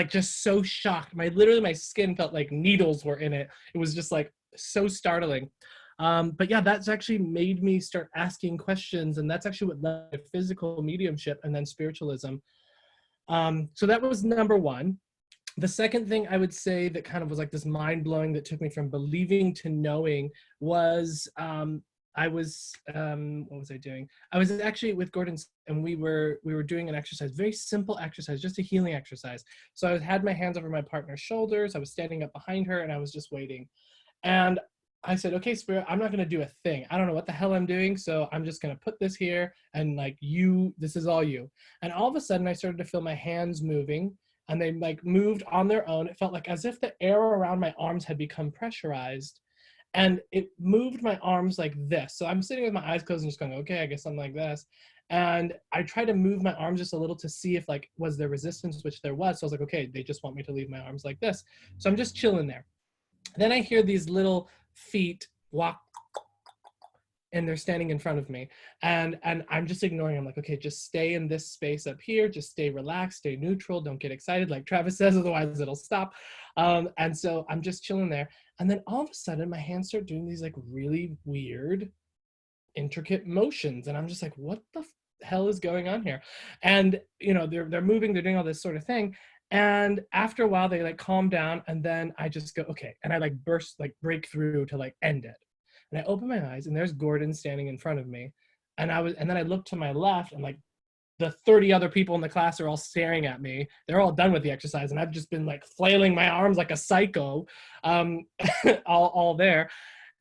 Just so shocked. My skin felt like needles were in it. It was just so startling. But yeah, that's actually made me start asking questions, and that's actually what led to physical mediumship and then spiritualism. So that was number one. The second thing I would say that kind of was this mind-blowing that took me from believing to knowing was what was I doing? I was actually with Gordon, and we were doing an exercise, very simple exercise, just a healing exercise. So I had my hands over my partner's shoulders. I was standing up behind her, and I was just waiting. And I said, okay, Spirit, I'm not going to do a thing. I don't know what the hell I'm doing, so I'm just going to put this here, and this is all you. And all of a sudden, I started to feel my hands moving, and they moved on their own. It felt as if the air around my arms had become pressurized, and it moved my arms like this. So I'm sitting with my eyes closed and just going, okay, I guess I'm like this. And I tried to move my arms just a little to see if was there resistance, which there was. So I was like, okay, they just want me to leave my arms like this. So I'm just chilling there. Then I hear these little feet walk, and they're standing in front of me, and I'm just ignoring. I'm like, okay, just stay in this space up here, just stay relaxed, stay neutral, don't get excited like Travis says, otherwise it'll stop. And so I'm just chilling there, and then all of a sudden my hands start doing these really weird intricate motions, and I'm just like, what the hell is going on here? And they're moving, they're doing all this sort of thing. And after a while, they calm down, and then I just go, okay. And I break through to end it. And I open my eyes, and there's Gordon standing in front of me. And then I look to my left, and the 30 other people in the class are all staring at me. They're all done with the exercise, and I've just been flailing my arms like a psycho, all there.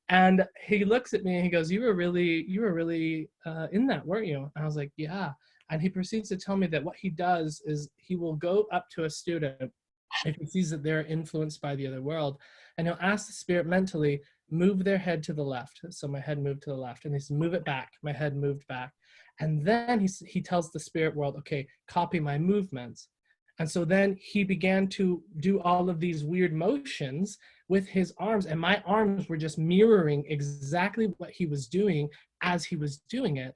And he looks at me and he goes, you were really in that, weren't you? And I was like, yeah. And he proceeds to tell me that what he does is he will go up to a student if he sees that they're influenced by the other world, and he'll ask the spirit mentally, move their head to the left. So my head moved to the left, and he says, move it back. My head moved back. And then he tells the spirit world, okay, copy my movements. And so then he began to do all of these weird motions with his arms, and my arms were just mirroring exactly what he was doing as he was doing it.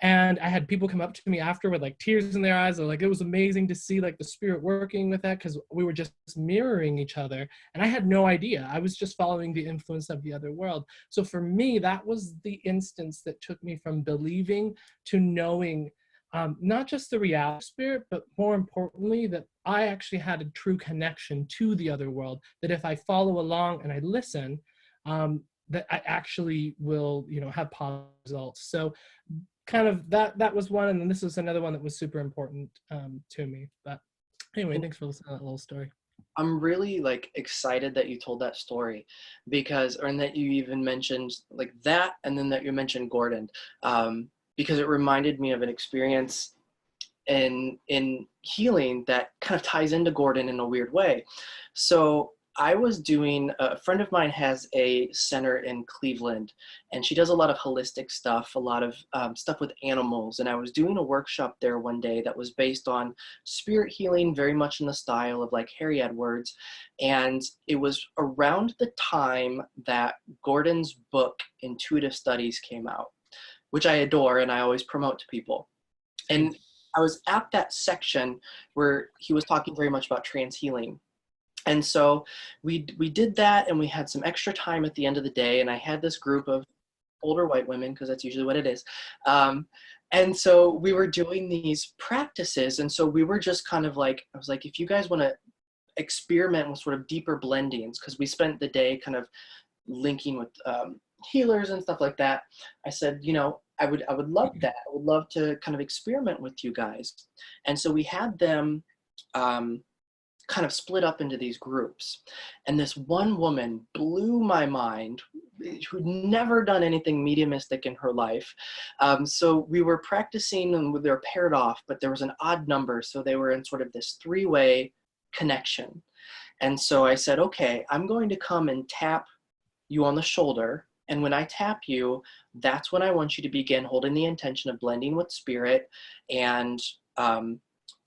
And I had people come up to me after with like tears in their eyes. They're like, it was amazing to see like the spirit working with that, because we were just mirroring each other. And I had no idea. I was just following the influence of the other world. So for me, that was the instance that took me from believing to knowing not just the reality of spirit, but more importantly, that I actually had a true connection to the other world, that if I follow along and I listen, that I actually will, you know, have positive results. So kind of that was one, and then this was another one that was super important to me. But anyway, thanks for listening to that little story. I'm really like excited that you told that story, because, or and that you even mentioned like that, and then that you mentioned Gordon, because it reminded me of an experience in healing that kind of ties into Gordon in a weird way. So I was doing, a friend of mine has a center in Cleveland, and she does a lot of holistic stuff, a lot of stuff with animals. And I was doing a workshop there one day that was based on spirit healing, very much in the style of like Harry Edwards. And it was around the time that Gordon's book, Intuitive Studies, came out, which I adore and I always promote to people. And I was at that section where he was talking very much about trance healing. And so we did that, and we had some extra time at the end of the day, and I had this group of older white women, because that's usually what it is. And so we were doing these practices, and so we were just kind of like, I was like, if you guys want to experiment with sort of deeper blendings, because we spent the day kind of linking with healers and stuff like that, I said, you know, I would love that. I would love to kind of experiment with you guys. And so we had them kind of split up into these groups. And this one woman blew my mind, who'd never done anything mediumistic in her life. So we were practicing, and they were paired off, but there was an odd number. So they were in sort of this three-way connection. And so I said, okay, I'm going to come and tap you on the shoulder. And when I tap you, that's when I want you to begin holding the intention of blending with spirit and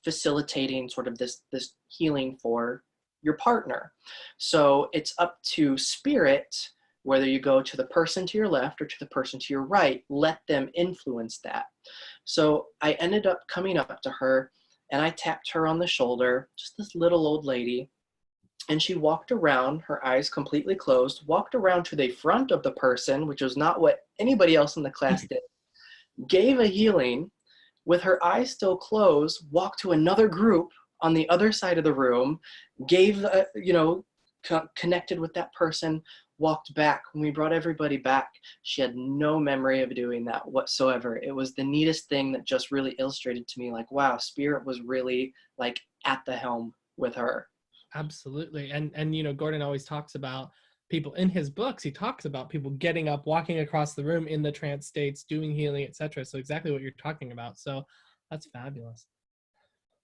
facilitating sort of this healing for your partner. So it's up to spirit, whether you go to the person to your left or to the person to your right, let them influence that. So I ended up coming up to her, and I tapped her on the shoulder, just this little old lady. And she walked around, her eyes completely closed, walked around to the front of the person, which was not what anybody else in the class did, gave a healing with her eyes still closed, walked to another group on the other side of the room, gave, connected with that person, walked back. When we brought everybody back, she had no memory of doing that whatsoever. It was the neatest thing that just really illustrated to me, like, wow, spirit was really like at the helm with her. Absolutely. And you know, Gordon always talks about people in his books. He talks about people getting up, walking across the room in the trance states, doing healing, etc. So exactly what you're talking about. So that's fabulous.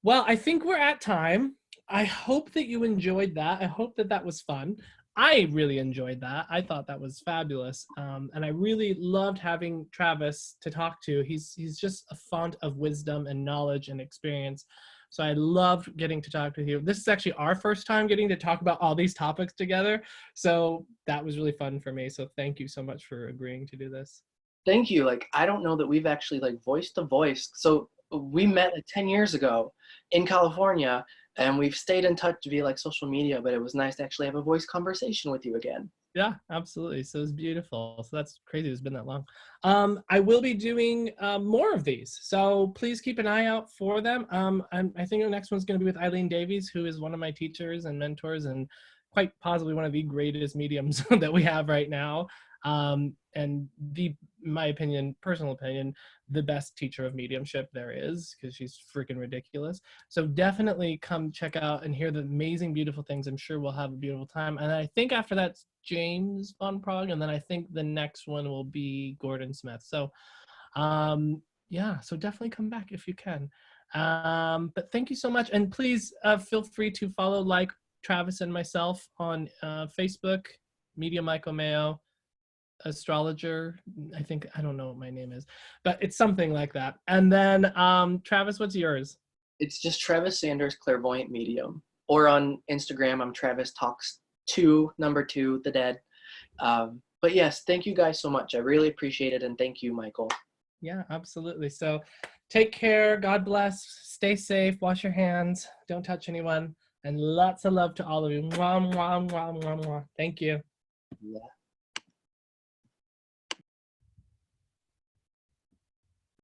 Well, I think we're at time. I hope that you enjoyed that. I hope that that was fun. I really enjoyed that. I thought that was fabulous. And I really loved having Travis to talk to. He's just a font of wisdom and knowledge and experience. So I loved getting to talk to you. This is actually our first time getting to talk about all these topics together. So that was really fun for me. So thank you so much for agreeing to do this. Thank you. Like, I don't know that we've actually like voice to voice. So we met like 10 years ago in California, and we've stayed in touch via like social media, but it was nice to actually have a voice conversation with you again. Yeah, absolutely. So it's beautiful. So that's crazy. It's been that long. I will be doing more of these. So please keep an eye out for them. I think the next one's going to be with Eileen Davies, who is one of my teachers and mentors, and quite possibly one of the greatest mediums that we have right now. And in my opinion, personal opinion, the best teacher of mediumship there is, because she's freaking ridiculous. So definitely come check out and hear the amazing, beautiful things. I'm sure we'll have a beautiful time. And I think after that's James Von Prague, and then I think the next one will be Gordon Smith. So yeah, so definitely come back if you can. But thank you so much. And please feel free to follow, like Travis and myself on Facebook, Medium Michael Mayo, astrologer. I don't know what my name is, but it's something like that. And then Travis, what's yours? It's just Travis Sanders, Clairvoyant Medium. Or on Instagram, I'm Travis Talks 2, number 2, the dead. But yes, thank you guys so much. I really appreciate it. And thank you, Michael. Yeah, absolutely. So take care. God bless. Stay safe. Wash your hands. Don't touch anyone. And lots of love to all of you. Mwah, mwah, mwah, mwah, mwah. Thank you. Yeah.